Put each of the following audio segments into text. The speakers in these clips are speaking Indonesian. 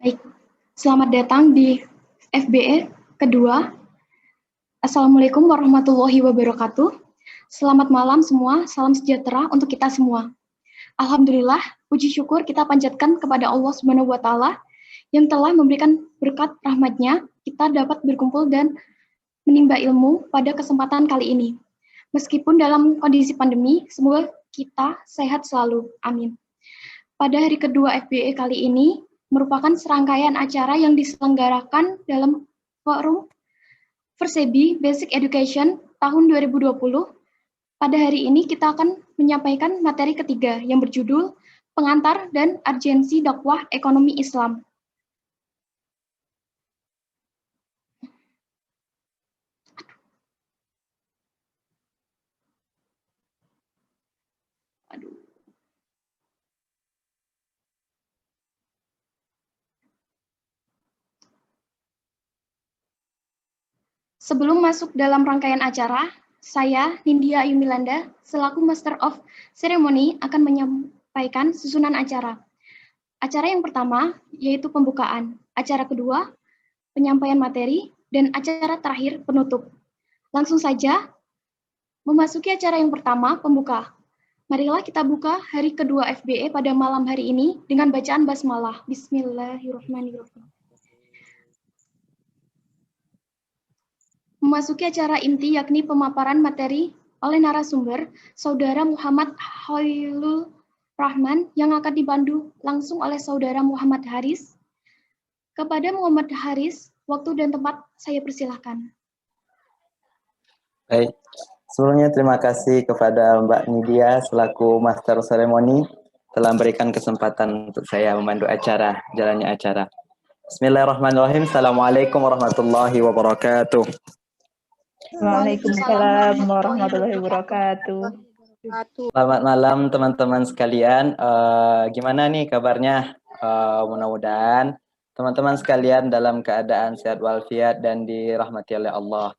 Baik, selamat datang di FBE kedua. Assalamualaikum warahmatullahi wabarakatuh. Selamat malam semua, salam sejahtera untuk kita semua. Alhamdulillah, puji syukur kita panjatkan kepada Allah Subhanahu wa Ta'ala yang telah memberikan berkat rahmat-Nya, kita dapat berkumpul dan menimba ilmu pada kesempatan kali ini. Meskipun dalam kondisi pandemi, semoga kita sehat selalu. Amin. Pada hari kedua FBE kali ini, merupakan serangkaian acara yang diselenggarakan dalam forum Versebi Basic Education tahun 2020. Pada hari ini kita akan menyampaikan materi ketiga yang berjudul Pengantar dan Urgensi Dakwah Ekonomi Islam. Sebelum masuk dalam rangkaian acara, saya, Nindya Ayumilanda, selaku Master of Ceremony akan menyampaikan susunan acara. Acara yang pertama yaitu pembukaan, acara kedua penyampaian materi, dan acara terakhir penutup. Langsung saja memasuki acara yang pertama, pembuka. Marilah kita buka hari kedua FBE pada malam hari ini dengan bacaan basmalah. Bismillahirrahmanirrahim. Memasuki acara inti yakni pemaparan materi oleh narasumber Saudara Muhammad Khalilur Rahman yang akan dipandu langsung oleh Saudara Muhammad Haris. Kepada Muhammad Haris, waktu dan tempat saya persilahkan. Baik, sebelumnya terima kasih kepada Mbak Nidia selaku Master Ceremony telah memberikan kesempatan untuk saya memandu acara, jalannya acara. Bismillahirrahmanirrahim. Assalamualaikum warahmatullahi wabarakatuh. Waalaikumsalam warahmatullahi wabarakatuh. Selamat malam teman-teman sekalian. Gimana nih kabarnya? Mudah-mudahan teman-teman sekalian dalam keadaan sehat walafiat dan dirahmati oleh Allah.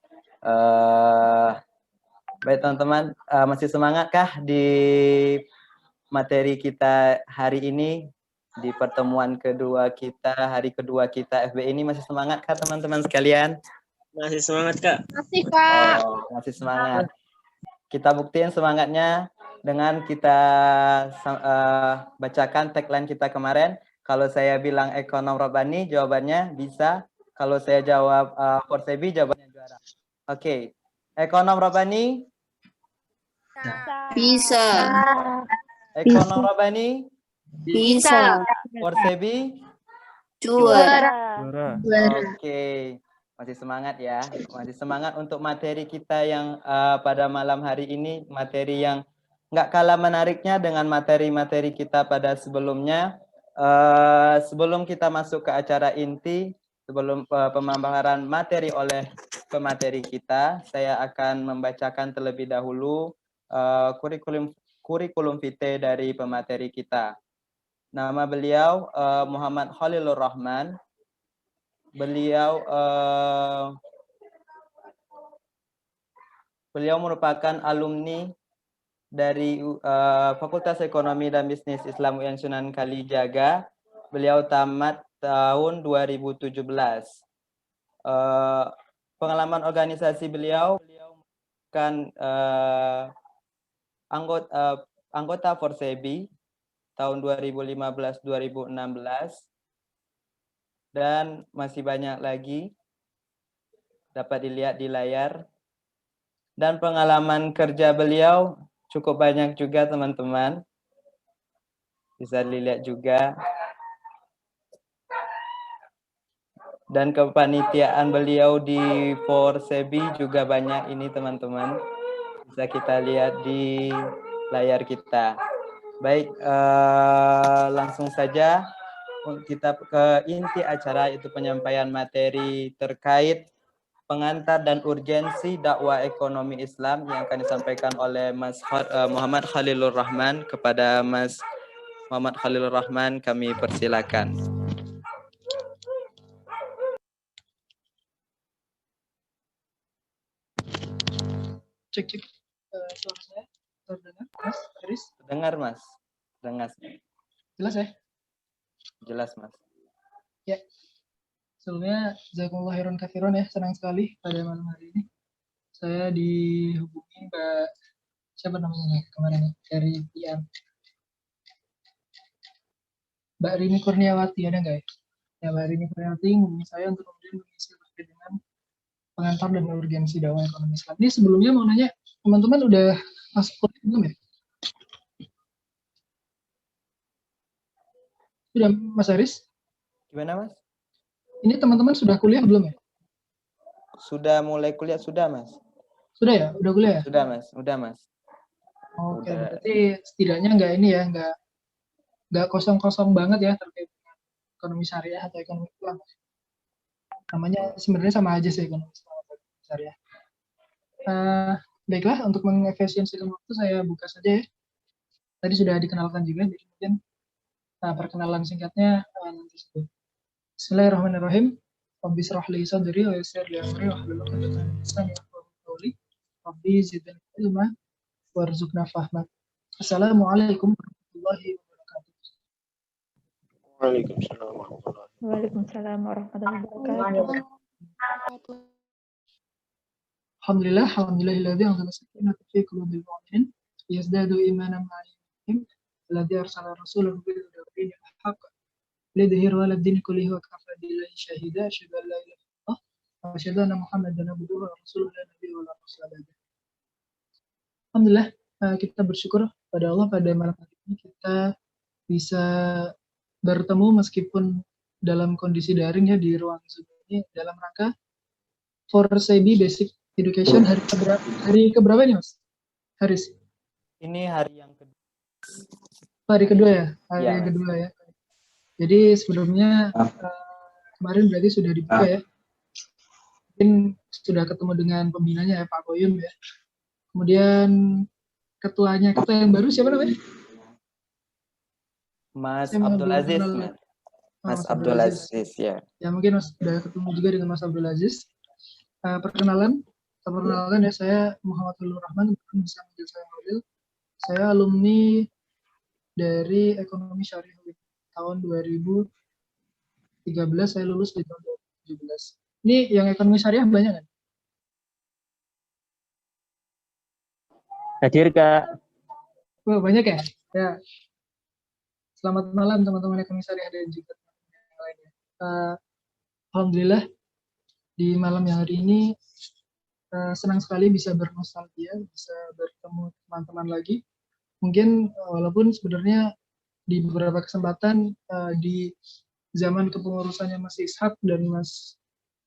Baik teman-teman, masih semangatkah di materi kita hari ini, di pertemuan kedua kita, hari kedua kita FB ini? Masih semangatkah teman-teman sekalian? Masih semangat, Kak. Masih, Kak. Oh, masih semangat. Kita buktiin semangatnya dengan kita bacakan tagline kita kemarin. Kalau saya bilang ekonom Rabbani, jawabannya bisa. Kalau saya jawab Forsebi, jawabannya juara. Oke. Ekonom Rabbani? Bisa. Ekonom Rabbani? Bisa. Forsebi? Juara. Oke. Masih semangat ya, masih semangat untuk materi kita yang pada malam hari ini, materi yang nggak kalah menariknya dengan materi-materi kita pada sebelumnya. Sebelum kita masuk ke acara inti, sebelum pemaparan materi oleh pemateri kita, saya akan membacakan terlebih dahulu kurikulum vitae dari pemateri kita. Nama beliau Muhammad Khalilur Rahman. Beliau merupakan alumni dari Fakultas Ekonomi dan Bisnis Islam UIN Sunan Kalijaga. Beliau tamat tahun 2017. Pengalaman organisasi beliau kan anggota Forsebi tahun 2015-2016. Dan masih banyak lagi dapat dilihat di layar. Dan pengalaman kerja beliau cukup banyak juga teman-teman. Bisa dilihat juga. Dan kepanitiaan beliau di Forsebi juga banyak ini teman-teman. Bisa kita lihat di layar kita. Baik, langsung saja kita ke inti acara, yaitu penyampaian materi terkait pengantar dan urgensi dakwah ekonomi Islam yang akan disampaikan oleh Mas Muhammad Khalilur Rahman. Kepada Mas Muhammad Khalilur Rahman kami persilakan. Cek suara saya terdengar, Mas Haris? Dengar Mas, dengar. Jelas ya? Jelas Mas. Ya, sebelumnya jazakumullah khairan katsiran ya, senang sekali pada malam hari ini saya dihubungi Mbak siapa namanya kemarin dari Tian, Mbak Rini Kurniawati, ada nggak ya? Ya, Mbak Rini Kurniawati menghubungi saya untuk kemudian mengisi terkait dengan pengantar dan urgensi dakwah ekonomi Islam. Ini sebelumnya mau nanya, teman-teman udah masuk kuliah belum ya? Sudah, Mas Haris? Gimana, Mas? Ini teman-teman sudah kuliah belum ya? Sudah mulai kuliah, sudah, Mas. Sudah ya? Udah kuliah ya? Sudah, Mas. Udah, Mas. Oke, Udah. berarti setidaknya nggak ini ya, nggak kosong-kosong banget ya terkait dengan ekonomi syariah atau ekonomi Islam. Namanya sebenarnya sama aja sih, ekonomi Islam atau ekonomi syariah. Baiklah, untuk mengefisiensikan waktu saya buka saja ya. Tadi sudah dikenalkan juga, jadi mungkin perkenalan singkatnya nanti saja. Bismillahirrahmanirrahim. Rabbi shrah li sadri wa yassir li amri wahlul 'uqdatam min lisani yafqahu qawli. Rabbi zidni ilma warzuqna fahma. Assalamualaikum warahmatullahi wabarakatuh. Waalaikumsalam warahmatullahi Waalaikumsalam warahmatullahi wabarakatuh. Alhamdulillah, alhamdulillahilladzi anzala sakinata fi qulubil mu'minin liyazdadu imanan ma'a imanihim alladzi arsala rasulahu bil huda wa dinil haqq liyudhhirahu 'ala ad-dini kullihi wa kafa billahi shahida asyhadu an la ilaha illallah wa asyhadu anna Muhammadan abduhu wa rasuluhu la nabiyya wa la rasula ba'da. Alhamdulillah, kita bersyukur pada Allah pada malam hari ini kita bisa bertemu meskipun dalam kondisi daring ya di ruang Zoom ini dalam rangka Forsebi Basic Education hari keberapa nih Mas Haris? Ini hari yang kedua. Hari kedua ya? Hari Ya, yang Mas. kedua ya. Jadi sebelumnya kemarin berarti sudah dibuka ya. Mungkin sudah ketemu dengan pembinanya ya Pak Koyum ya. Kemudian ketua yang baru siapa namanya? Mas Saya Abdul belum Aziz, kenal. Mas. Mas Mas Abdul Aziz, ya. Ya mungkin Mas sudah ketemu juga dengan Mas Abdul Aziz. Perkenalan ya, saya Muhammad Lulur Rahman, bisa manggil saya Maulil. Saya alumni dari Ekonomi Syariah tahun 2013, saya lulus di tahun 2017. Ini yang Ekonomi Syariah banyak kan? Hadir, Kak. Wah, banyak ya? Ya. Selamat malam teman-teman Ekonomi Syariah dan juga teman-teman yang lainnya. Alhamdulillah di malam yang hari ini senang sekali bisa bernostalgia, bisa bertemu teman-teman lagi. Mungkin walaupun sebenarnya di beberapa kesempatan di zaman kepengurusannya Mas Ishak dan Mas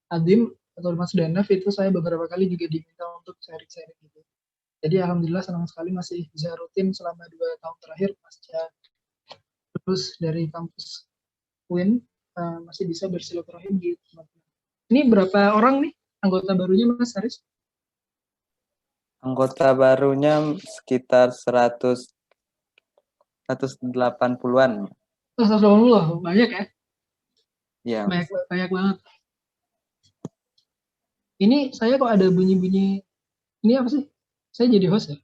Adim atau Mas Danaf itu saya beberapa kali juga diminta untuk sharing-sharing gitu. Jadi alhamdulillah senang sekali masih bisa rutin selama 2 tahun terakhir pasca lulus dari kampus UIN masih bisa bersilaturahim di teman-teman. Ini berapa orang nih anggota barunya Mas Haris? Anggota barunya sekitar 180-an. 180, banyak ya? Ya. Banyak banget. Ini saya kok ada bunyi-bunyi, ini apa sih? Saya jadi host ya?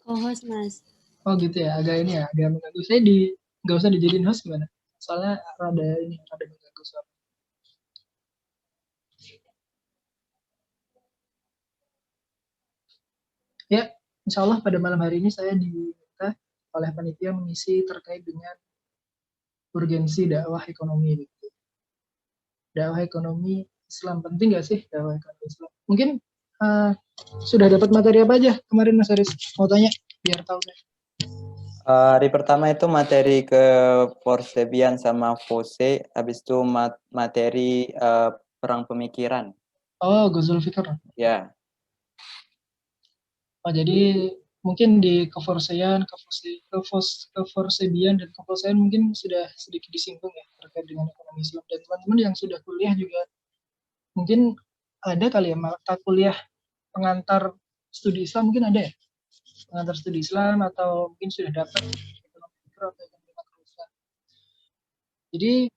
Co-host, Mas. Oh gitu ya, agak mengganggu. Saya nggak usah dijadiin host gimana? Soalnya rada mengganggu suara. Ya, insya Allah pada malam hari ini saya diminta oleh panitia mengisi terkait dengan urgensi dakwah ekonomi. Gitu. Dakwah ekonomi Islam penting nggak sih dakwah ekonomi Islam? Mungkin sudah dapat materi apa aja kemarin Mas Haris? Mau tanya biar tahu deh. Hari pertama itu materi ke Forsebian sama Fose, habis itu materi perang pemikiran. Oh, Ghazul Fikr. Ya. Oh, jadi mungkin di keforsebian dan keforsean mungkin sudah sedikit disinggung ya terkait dengan ekonomi Islam, dan teman-teman yang sudah kuliah juga mungkin ada kali ya mata kuliah pengantar studi Islam, mungkin ada ya pengantar studi Islam, atau mungkin sudah dapat ekonomi mikro atau ekonomi makro Islam. Jadi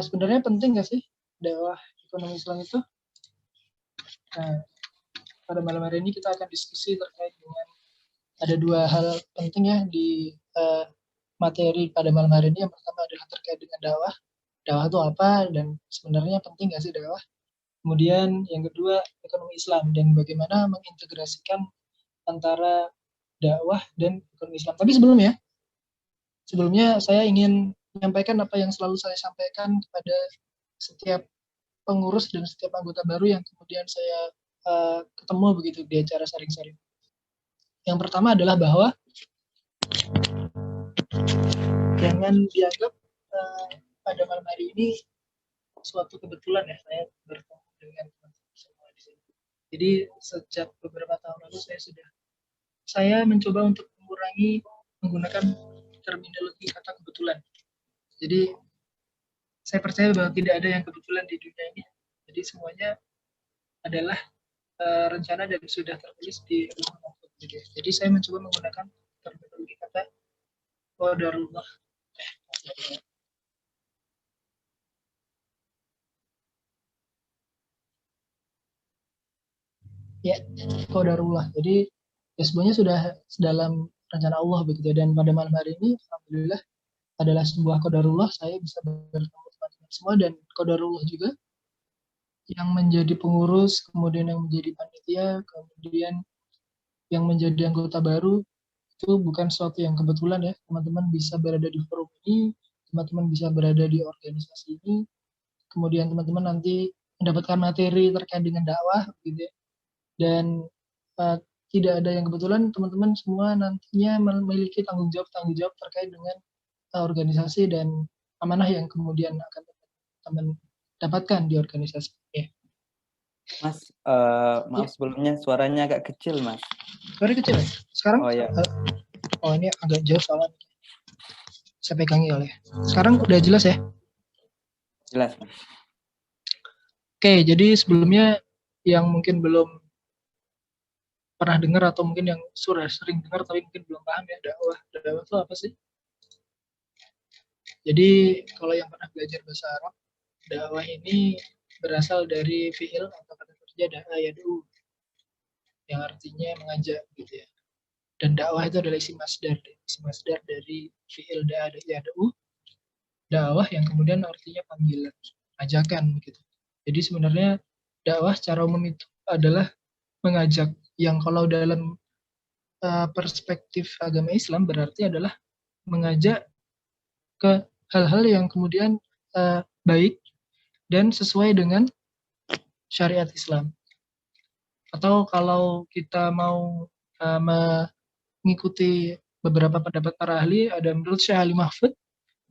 sebenarnya penting nggak sih dakwah ekonomi Islam itu? Nah, pada malam hari ini kita akan diskusi terkait dengan ada 2 hal penting ya di materi pada malam hari ini. Yang pertama adalah terkait dengan dakwah, dakwah itu apa dan sebenarnya penting nggak sih dakwah. Kemudian yang kedua, ekonomi Islam dan bagaimana mengintegrasikan antara dakwah dan ekonomi Islam. Tapi sebelumnya saya ingin menyampaikan apa yang selalu saya sampaikan kepada setiap pengurus dan setiap anggota baru yang kemudian saya ketemu begitu di acara sharing-sharing. Yang pertama adalah bahwa jangan dianggap pada malam hari ini suatu kebetulan ya saya bertemu dengan teman-teman semua di sini. Jadi sejak beberapa tahun lalu saya mencoba untuk mengurangi menggunakan terminologi kata kebetulan. Jadi saya percaya bahwa tidak ada yang kebetulan di dunia ini. Jadi semuanya adalah rencana dan sudah tertulis di Lauhul Mahfuz. Jadi saya mencoba menggunakan terminologi kata qadarullah. Ya, qadarullah. Jadi ya semuanya sudah dalam rencana Allah begitu. Dan pada malam hari ini alhamdulillah adalah sebuah qadarullah saya bisa bertemu teman-teman semua dan qadarullah juga yang menjadi pengurus, kemudian yang menjadi panitia, kemudian yang menjadi anggota baru, itu bukan sesuatu yang kebetulan ya. Teman-teman bisa berada di forum ini, teman-teman bisa berada di organisasi ini, kemudian teman-teman nanti mendapatkan materi terkait dengan dakwah, gitu ya. Dan tidak ada yang kebetulan, teman-teman semua nantinya memiliki tanggung jawab terkait dengan organisasi dan amanah yang kemudian akan teman dapatkan di organisasi. Ya. Mas, maaf sebelumnya suaranya agak kecil, Mas. Suara kecil ya? Sekarang? Oh ya. Oh ini agak jauh soalnya. Saya pegangi oleh. Sekarang udah jelas ya? Jelas, Mas. Oke, jadi sebelumnya yang mungkin belum pernah dengar atau mungkin yang sudah sering dengar tapi mungkin belum paham ya dakwah. Dakwah itu apa sih? Jadi kalau yang pernah belajar bahasa Arab, dakwah ini berasal dari fi'il atau kata kerja da'a yad'u yang artinya mengajak gitu ya. Dan dakwah itu adalah isim masdar dari fi'il da'a yad'u, dakwah yang kemudian artinya panggilan, ajakan gitu. Jadi sebenarnya dakwah secara umum itu adalah mengajak, yang kalau dalam perspektif agama Islam berarti adalah mengajak ke hal-hal yang kemudian baik dan sesuai dengan syariat Islam. Atau kalau kita mau mengikuti beberapa pendapat para ahli, ada menurut Syekh Ali Mahfud,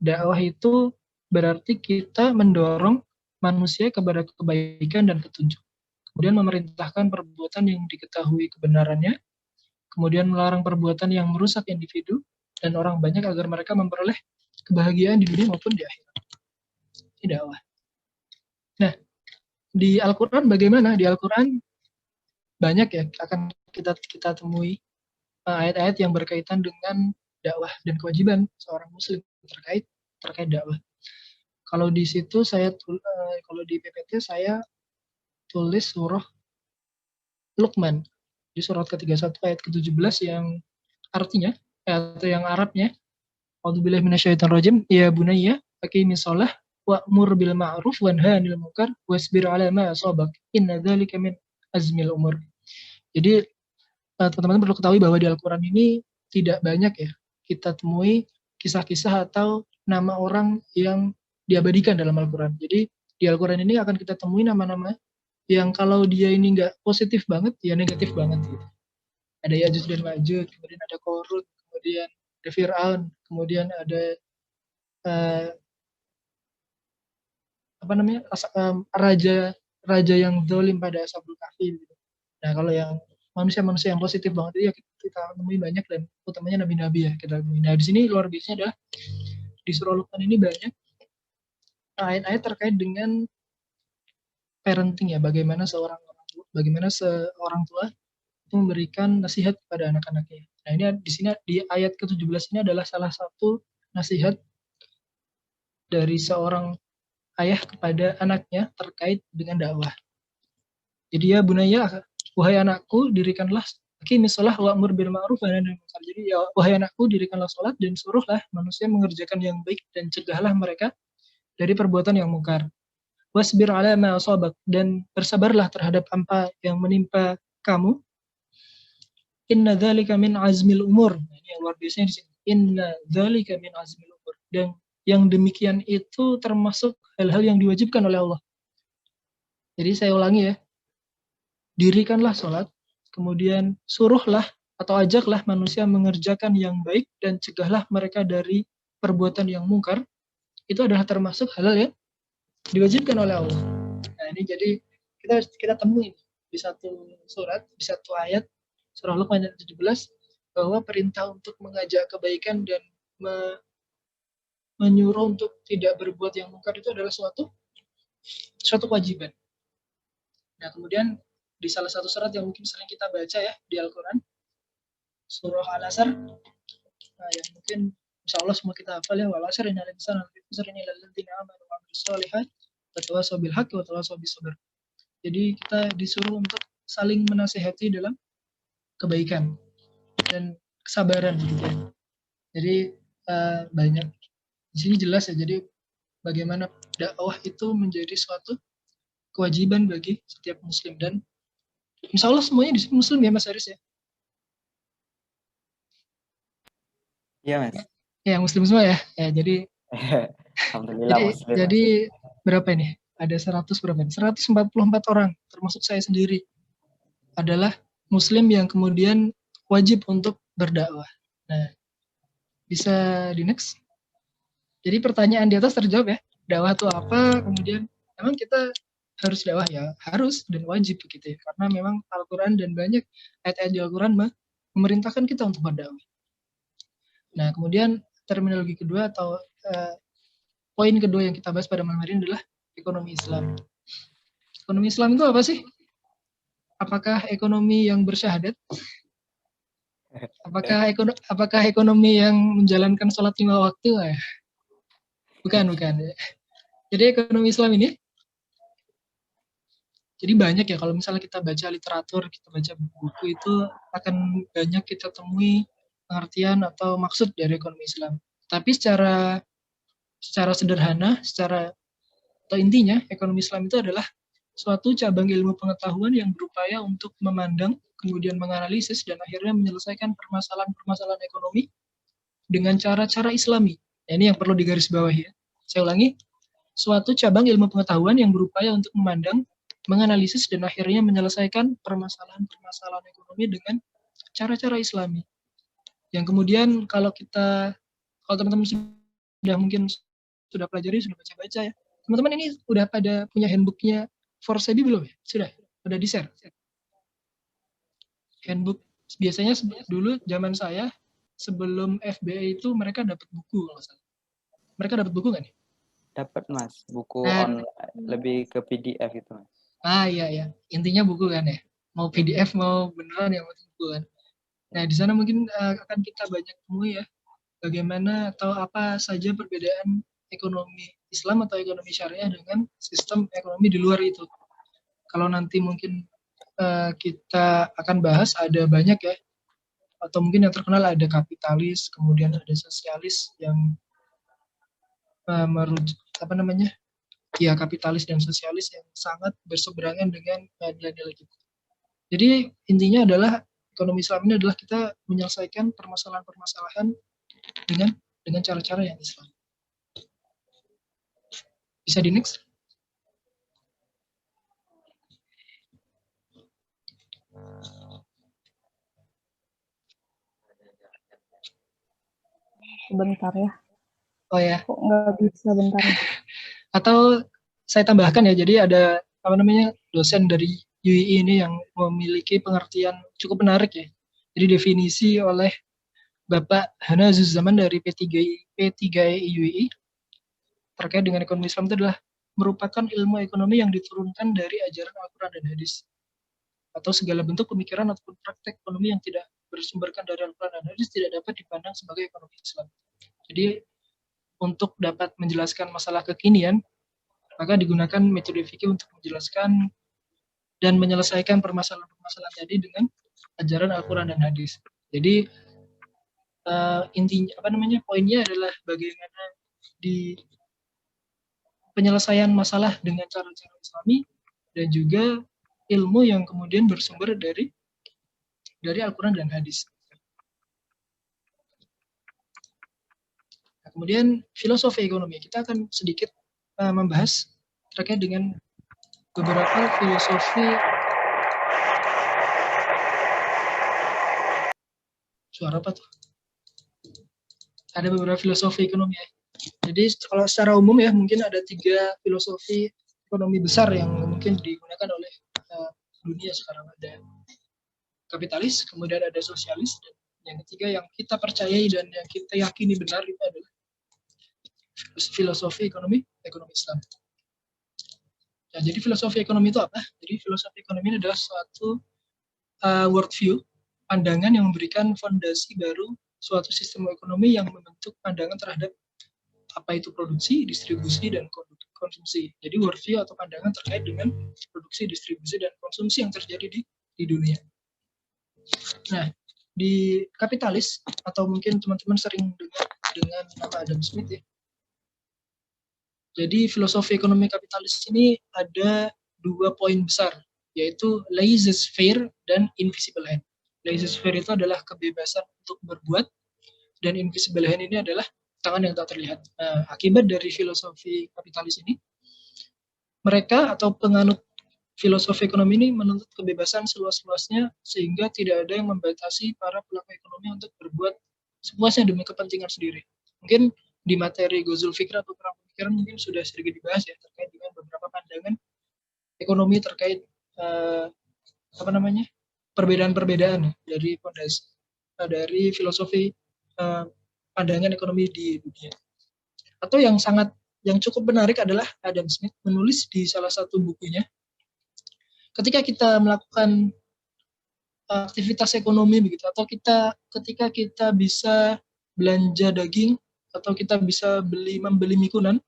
dakwah itu berarti kita mendorong manusia kepada kebaikan dan petunjuk. Kemudian memerintahkan perbuatan yang diketahui kebenarannya, kemudian melarang perbuatan yang merusak individu dan orang banyak agar mereka memperoleh kebahagiaan di dunia maupun di akhirat. Ini dakwah. Nah, di Al-Quran bagaimana? Di Al-Quran banyak ya akan kita temui ayat-ayat yang berkaitan dengan dakwah dan kewajiban seorang muslim terkait dakwah. Kalau di situ kalau di PPT saya tulis surah Luqman di surat ke-31 ayat ke-17 yang artinya atau yang Arabnya A'udzubillahi minasyaitonirrajim ya bunayya aqimis shalah wa'mur bil ma'ruf wanha 'anil munkar wasbir 'ala ma asabak inna dzalika min azmil umur. Jadi teman-teman perlu ketahui bahwa di Al-Quran ini tidak banyak ya kita temui kisah-kisah atau nama orang yang diabadikan dalam Al-Quran. Jadi di Al-Quran ini akan kita temui nama-nama yang kalau dia ini nggak positif banget, ya negatif banget gitu. Ada Ya'juj dan Ma'juj, kemudian ada Qarun, kemudian ada Fir'aun, kemudian ada raja yang zalim pada Ashabul Kahfi. Gitu. Nah kalau yang manusia-manusia yang positif banget itu ya kita temui banyak dan utamanya nabi-nabi ya kita temui. Nah di sini luar biasa adalah di surah Luqman ini banyak ayat-ayat terkait dengan parenting ya, bagaimana seorang tua itu memberikan nasihat kepada anak-anaknya. Nah ini di sini di ayat ke-17 ini adalah salah satu nasihat dari seorang ayah kepada anaknya terkait dengan dakwah. Jadi ya bunaya, wahai anakku, dirikanlah aqimis shalah wa'mur bil ma'ruf wa nahi 'anil munkar. Jadi ya wahai anakku, dirikanlah salat dan suruhlah manusia mengerjakan yang baik dan cegahlah mereka dari perbuatan yang mungkar. Wasbir ala ma asabak, dan bersabarlah terhadap apa yang menimpa kamu. Inna dzalika min azmil umur. Nah, ini yang luar biasa di sini. Inna dzalika min azmil umur. Dan yang demikian itu termasuk hal-hal yang diwajibkan oleh Allah. Jadi saya ulangi ya. Dirikanlah sholat, kemudian suruhlah atau ajaklah manusia mengerjakan yang baik dan cegahlah mereka dari perbuatan yang mungkar. Itu adalah termasuk hal-hal yang diwajibkan oleh Allah. Nah, ini jadi kita temui di satu surat, di satu ayat surah Luqman ayat 17 bahwa perintah untuk mengajak kebaikan dan menyuruh untuk tidak berbuat yang mungkar itu adalah suatu kewajiban. Nah, kemudian di salah satu surat yang mungkin sering kita baca ya di Al-Quran, surah Al-Asr, nah, yang mungkin insya Allah semua kita hafal ya, wal asr innal insana lafi khusr illa alladziina aamanu wa 'amilus shalihaati wa tawassaw bil haqqi wa tawassaw bis sabr. Jadi kita disuruh untuk saling menasihati dalam kebaikan dan kesabaran gitu ya. Jadi banyak di sini jelas ya, jadi bagaimana dakwah itu menjadi suatu kewajiban bagi setiap muslim, dan insya Allah semuanya di sini muslim ya Mas Aris ya. Iya Mas. Ya muslim semua ya. Ya jadi Alhamdulillah muslim. jadi berapa ini? Ada 100 berapa? 144 orang termasuk saya sendiri adalah muslim yang kemudian wajib untuk berdakwah. Nah, bisa di next. Jadi pertanyaan di atas terjawab ya. Dakwah itu apa? Kemudian memang kita harus dakwah ya, harus dan wajib begitu ya. Karena memang Al-Qur'an dan banyak ayat-ayat di Al-Qur'an memerintahkan kita untuk berdakwah. Nah, kemudian terminologi kedua atau poin kedua yang kita bahas pada malam hari ini adalah ekonomi Islam. Ekonomi Islam itu apa sih? Apakah ekonomi yang bersyahadat? Apakah ekonomi yang menjalankan sholat 5 waktu? Bukan. Jadi ekonomi Islam ini, jadi banyak ya, kalau misalnya kita baca literatur, kita baca buku itu akan banyak kita temui pengertian atau maksud dari ekonomi Islam. Tapi secara sederhana, atau intinya, ekonomi Islam itu adalah suatu cabang ilmu pengetahuan yang berupaya untuk memandang, kemudian menganalisis, dan akhirnya menyelesaikan permasalahan-permasalahan ekonomi dengan cara-cara Islami. Nah, ini yang perlu digarisbawahi ya. Saya ulangi, suatu cabang ilmu pengetahuan yang berupaya untuk memandang, menganalisis, dan akhirnya menyelesaikan permasalahan-permasalahan ekonomi dengan cara-cara Islami. Yang kemudian kalau teman-teman sudah pelajari, sudah baca-baca ya. Teman-teman ini udah pada punya handbooknya Forsebi belum ya? Sudah di-share. Handbook biasanya dulu zaman saya sebelum FBA itu mereka dapat buku kalau salah. Mereka dapat buku nggak nih? Dapat Mas, buku online, lebih ke PDF gitu Mas. Iya. Intinya buku kan ya. Mau PDF mau beneran yang buku kan. Nah, di sana mungkin akan kita banyak temui ya bagaimana atau apa saja perbedaan ekonomi Islam atau ekonomi syariah dengan sistem ekonomi di luar itu. Kalau nanti mungkin kita akan bahas ada banyak ya, atau mungkin yang terkenal ada kapitalis, kemudian ada sosialis yang kapitalis dan sosialis yang sangat berseberangan dengan nilai-nilai kita. Jadi intinya adalah ekonomi Islam ini adalah kita menyelesaikan permasalahan-permasalahan dengan cara-cara yang Islam. Bisa di next? Sebentar ya. Oh ya. Kok nggak bisa bentar ya? Atau saya tambahkan ya, jadi ada dosen dari UII ini yang memiliki pengertian cukup menarik ya. Jadi definisi oleh Bapak Hana Zuzzaman dari P3E UII terkait dengan ekonomi Islam itu adalah merupakan ilmu ekonomi yang diturunkan dari ajaran Al-Quran dan Hadis, atau segala bentuk pemikiran ataupun praktek ekonomi yang tidak bersumberkan dari Al-Quran dan Hadis tidak dapat dipandang sebagai ekonomi Islam. Jadi untuk dapat menjelaskan masalah kekinian, maka digunakan metode fikih untuk menjelaskan dan menyelesaikan permasalahan-permasalahan tadi dengan ajaran Al-Quran dan Hadis. Jadi intinya poinnya adalah bagaimana penyelesaian masalah dengan cara-cara Islami, dan juga ilmu yang kemudian bersumber dari Al-Quran dan hadis. Nah, kemudian filosofi ekonomi, kita akan sedikit membahas terkait dengan beberapa filosofi. Suara apa tuh? Ada beberapa filosofi ekonomi ya. Jadi kalau secara umum ya, mungkin ada 3 filosofi ekonomi besar yang mungkin digunakan oleh dunia sekarang. Ada kapitalis, kemudian ada sosialis, dan yang ketiga yang kita percayai dan yang kita yakini benar itu adalah filosofi ekonomi Islam. Nah, jadi filosofi ekonomi itu apa? Jadi filosofi ekonomi ini adalah suatu worldview, pandangan yang memberikan fondasi baru suatu sistem ekonomi yang membentuk pandangan terhadap apa itu produksi, distribusi, dan konsumsi. Jadi worldview atau pandangan terkait dengan produksi, distribusi, dan konsumsi yang terjadi di dunia. Nah, di kapitalis, atau mungkin teman-teman sering dengar dengan nama Adam Smith ya. Jadi filosofi ekonomi kapitalis ini ada 2 poin besar, yaitu laissez-faire dan invisible hand. Laissez-faire itu adalah kebebasan untuk berbuat, dan invisible hand ini adalah tangan yang tak terlihat. Nah, akibat dari filosofi kapitalis ini, mereka atau penganut filosofi ekonomi ini menuntut kebebasan seluas-luasnya, sehingga tidak ada yang membatasi para pelaku ekonomi untuk berbuat sepuasnya demi kepentingan sendiri. Mungkin di materi Ghazul Fikr atau perang pemikiran mungkin sudah sedikit dibahas ya, terkait dengan beberapa pandangan ekonomi terkait perbedaan-perbedaan dari fondasi dari filosofi pandangan ekonomi di dunia. Atau yang cukup menarik adalah Adam Smith menulis di salah satu bukunya, ketika kita melakukan aktivitas ekonomi begitu, atau ketika kita bisa belanja daging, atau kita bisa membeli minuman,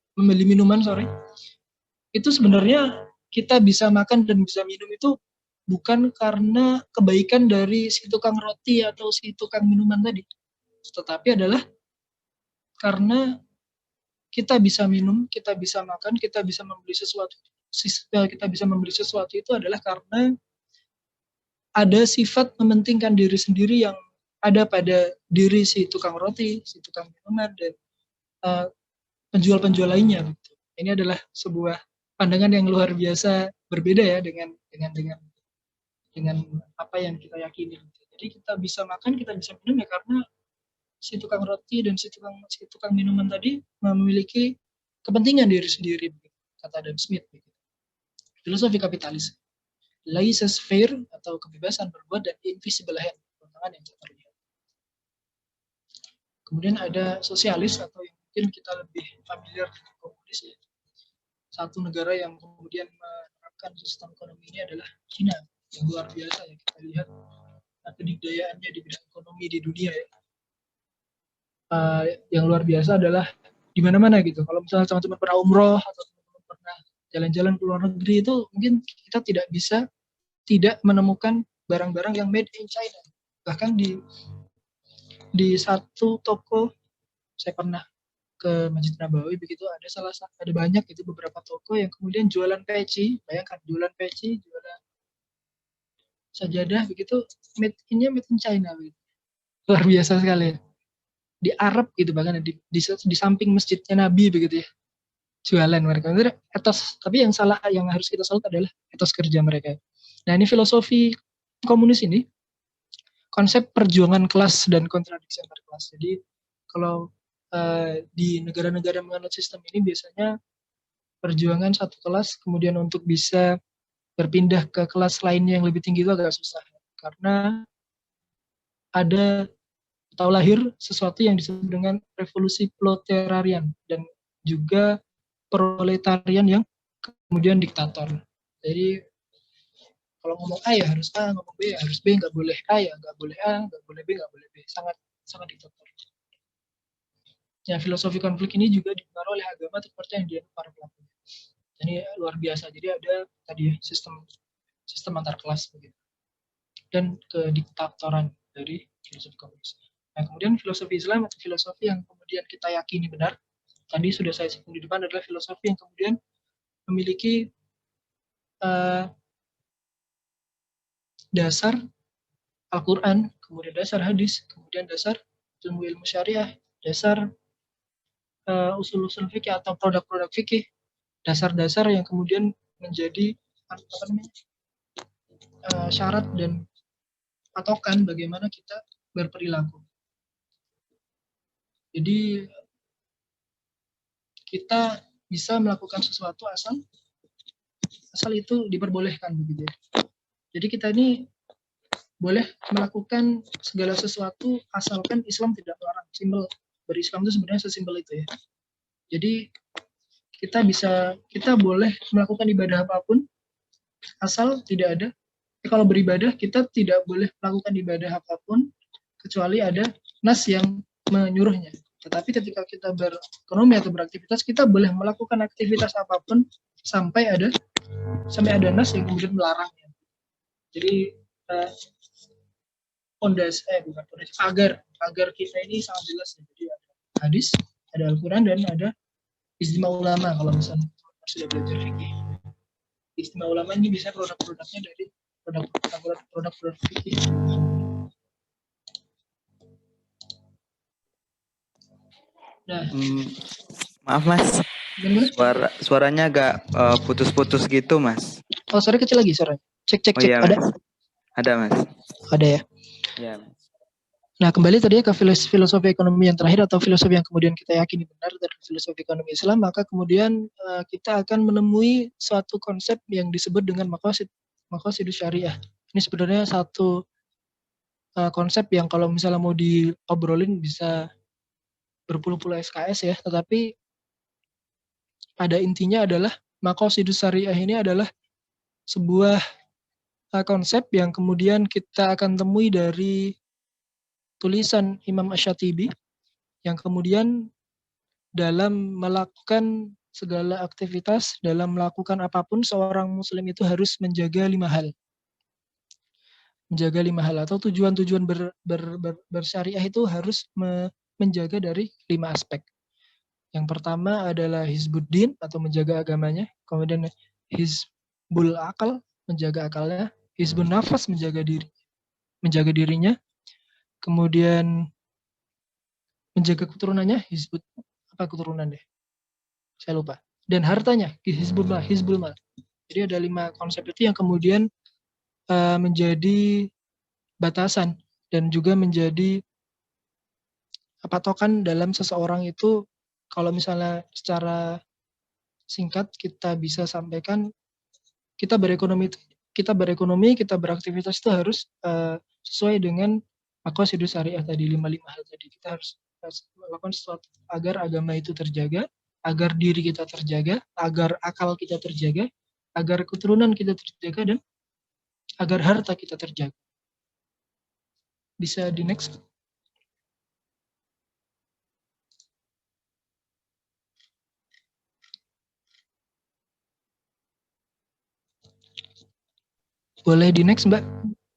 itu sebenarnya kita bisa makan dan bisa minum itu bukan karena kebaikan dari si tukang roti atau si tukang minuman tadi, tetapi adalah karena kita bisa minum, kita bisa makan, kita bisa membeli sesuatu itu adalah karena ada sifat mementingkan diri sendiri yang ada pada diri si tukang roti, si tukang minuman, dan penjual-penjual lainnya. Ini adalah sebuah pandangan yang luar biasa berbeda ya dengan apa yang kita yakini. Jadi kita bisa makan, kita bisa minum ya karena si tukang roti dan si tukang minuman tadi memiliki kepentingan diri sendiri, kata Adam Smith. Filosofi kapitalis, laissez-faire atau kebebasan berbuat, dan invisible hand, tangan yang tak terlihat. Kemudian ada sosialis atau yang mungkin kita lebih familiar dengan komunis ya. Satu negara yang kemudian menerapkan sistem ekonomi ini adalah Cina, yang luar biasa ya, kita lihat kedikdayaannya di bidang ekonomi di dunia ya. Yang luar biasa adalah di mana-mana gitu. Kalau misalnya teman-teman pernah umroh atau teman-teman pernah jalan-jalan ke luar negeri, itu mungkin kita tidak bisa tidak menemukan barang-barang yang made in China. Bahkan di satu toko, saya pernah ke Masjid Nabawi begitu, ada banyak itu beberapa toko yang kemudian jualan peci, bayangkan jualan peci, jualan sajadah begitu, made in China begitu. Luar biasa sekali. Di Arab gitu, bahkan di samping masjidnya Nabi begitu ya, jualan mereka. Tapi yang harus kita salut adalah etos kerja mereka. Nah, ini filosofi komunis ini, konsep perjuangan kelas dan kontradiksi antar kelas. Jadi kalau di negara-negara menganut sistem ini biasanya perjuangan satu kelas kemudian untuk bisa berpindah ke kelas lainnya yang lebih tinggi itu agak susah, karena ada atau lahir sesuatu yang disebut dengan revolusi proletarian dan juga proletarian yang kemudian diktator. Jadi kalau ngomong A ya harus A, ngomong B ya harus B, nggak boleh A ya nggak boleh A, nggak boleh B nggak boleh B, sangat diktator. Ya, filosofi konflik ini juga dipengaruhi oleh agama atau kepercayaan yang dianut para pelaku. Ini luar biasa. Jadi ada tadi sistem antar kelas begitu, dan kediktatoran dari filosofi komunis. Nah, kemudian filosofi Islam atau filosofi yang kemudian kita yakini benar, tadi sudah saya singgung di depan, adalah filosofi yang kemudian memiliki dasar Al-Quran, kemudian dasar hadis, kemudian dasar ilmu syariah, dasar usul-usul fikih atau produk-produk fikih, dasar-dasar yang kemudian menjadi syarat dan patokan bagaimana kita berperilaku. Jadi kita bisa melakukan sesuatu asal itu diperbolehkan begitu ya. Jadi kita ini boleh melakukan segala sesuatu asalkan Islam tidak melarang. Simbol berislam itu sebenarnya sesimpel itu ya. Jadi kita boleh melakukan ibadah apapun asal tidak ada. Kalau beribadah kita tidak boleh melakukan ibadah apapun kecuali ada nas yang menyuruhnya. Tetapi ketika kita berekonomi atau beraktivitas, kita boleh melakukan aktivitas apapun sampai ada nas yang kemudian melarangnya. Jadi agar kita ini sangat jelas. Jadi ada hadis, ada Al-Quran, dan ada ijtima ulama. Kalau misalnya sudah belajar fikih, ijtima ulama ini bisa produk-produknya dari produk fikih. Nah, maaf Mas, suaranya agak putus-putus gitu Mas. Oh, suara kecil lagi suaranya. Cek. Iya, Ada? Mas. Ada Mas. Ada ya. Iya Mas. Nah, kembali tadi ke filosofi ekonomi yang terakhir atau filosofi yang kemudian kita yakini benar dari filosofi ekonomi Islam, maka kemudian kita akan menemui suatu konsep yang disebut dengan maqasidus syariah. Ini sebenarnya satu konsep yang kalau misalnya mau diobrolin bisa berpuluh-puluh SKS ya, tetapi pada intinya adalah maqasidus syariah ini adalah sebuah konsep yang kemudian kita akan temui dari tulisan Imam Asy-Syatibi yang kemudian dalam melakukan segala aktivitas, dalam melakukan apapun, seorang muslim itu harus menjaga 5 hal. Menjaga 5 hal atau tujuan-tujuan bersyariah itu harus menjaga dari 5 aspek. Yang pertama adalah hizbuddin atau menjaga agamanya, kemudian hizbul akal, menjaga akalnya, hizbun nafas, menjaga dirinya, kemudian menjaga keturunannya, keturunan deh, saya lupa, dan hartanya, hizbul mal. Jadi ada 5 konsep itu yang kemudian menjadi batasan dan juga menjadi patokan dalam seseorang itu. Kalau misalnya secara singkat kita bisa sampaikan, kita berekonomi, kita beraktivitas itu harus sesuai dengan maqasidus syariah tadi, 5 hal tadi. Kita harus melakukan sesuatu agar agama itu terjaga, agar diri kita terjaga, agar akal kita terjaga, agar keturunan kita terjaga, dan agar harta kita terjaga. Bisa di next. Boleh di next, Mbak?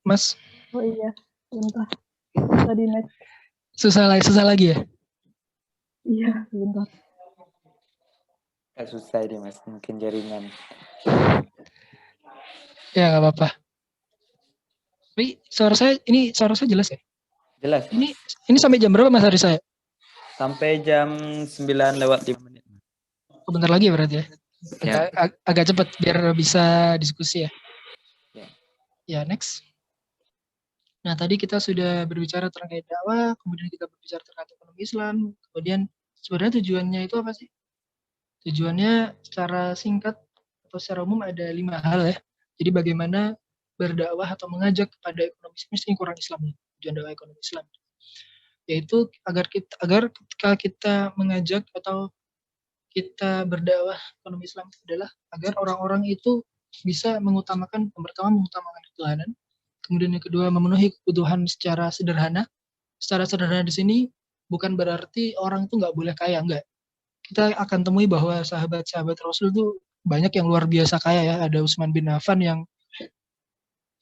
Mas? Oh iya, bentar. Bisa di next. Susah lagi ya? Iya, bentar. Susah ini Mas, mungkin jaringan. Ya, nggak apa-apa. Tapi suara saya jelas ya? Jelas. Ini sampai jam berapa Mas hari saya? Sampai jam 9:05. Oh, bentar lagi berarti ya? Agak cepat biar bisa diskusi ya. Ya, next. Nah, tadi kita sudah berbicara terkait dakwah, kemudian kita berbicara terkait ekonomi Islam, kemudian sebenarnya tujuannya itu apa sih? Tujuannya secara singkat atau secara umum ada 5 hal ya. Jadi bagaimana berdakwah atau mengajak kepada ekonomi Islam, kurang Islamnya, tujuan dakwah ekonomi Islam. Yaitu agar ketika kita mengajak atau kita berdakwah ekonomi Islam adalah agar orang-orang itu bisa mengutamakan, yang pertama mengutamakan ketuhanan, kemudian yang kedua memenuhi kebutuhan secara sederhana. Secara sederhana di sini bukan berarti orang itu nggak boleh kaya, enggak. Kita akan temui bahwa sahabat-sahabat Rasul itu banyak yang luar biasa kaya ya. Ada Utsman bin Affan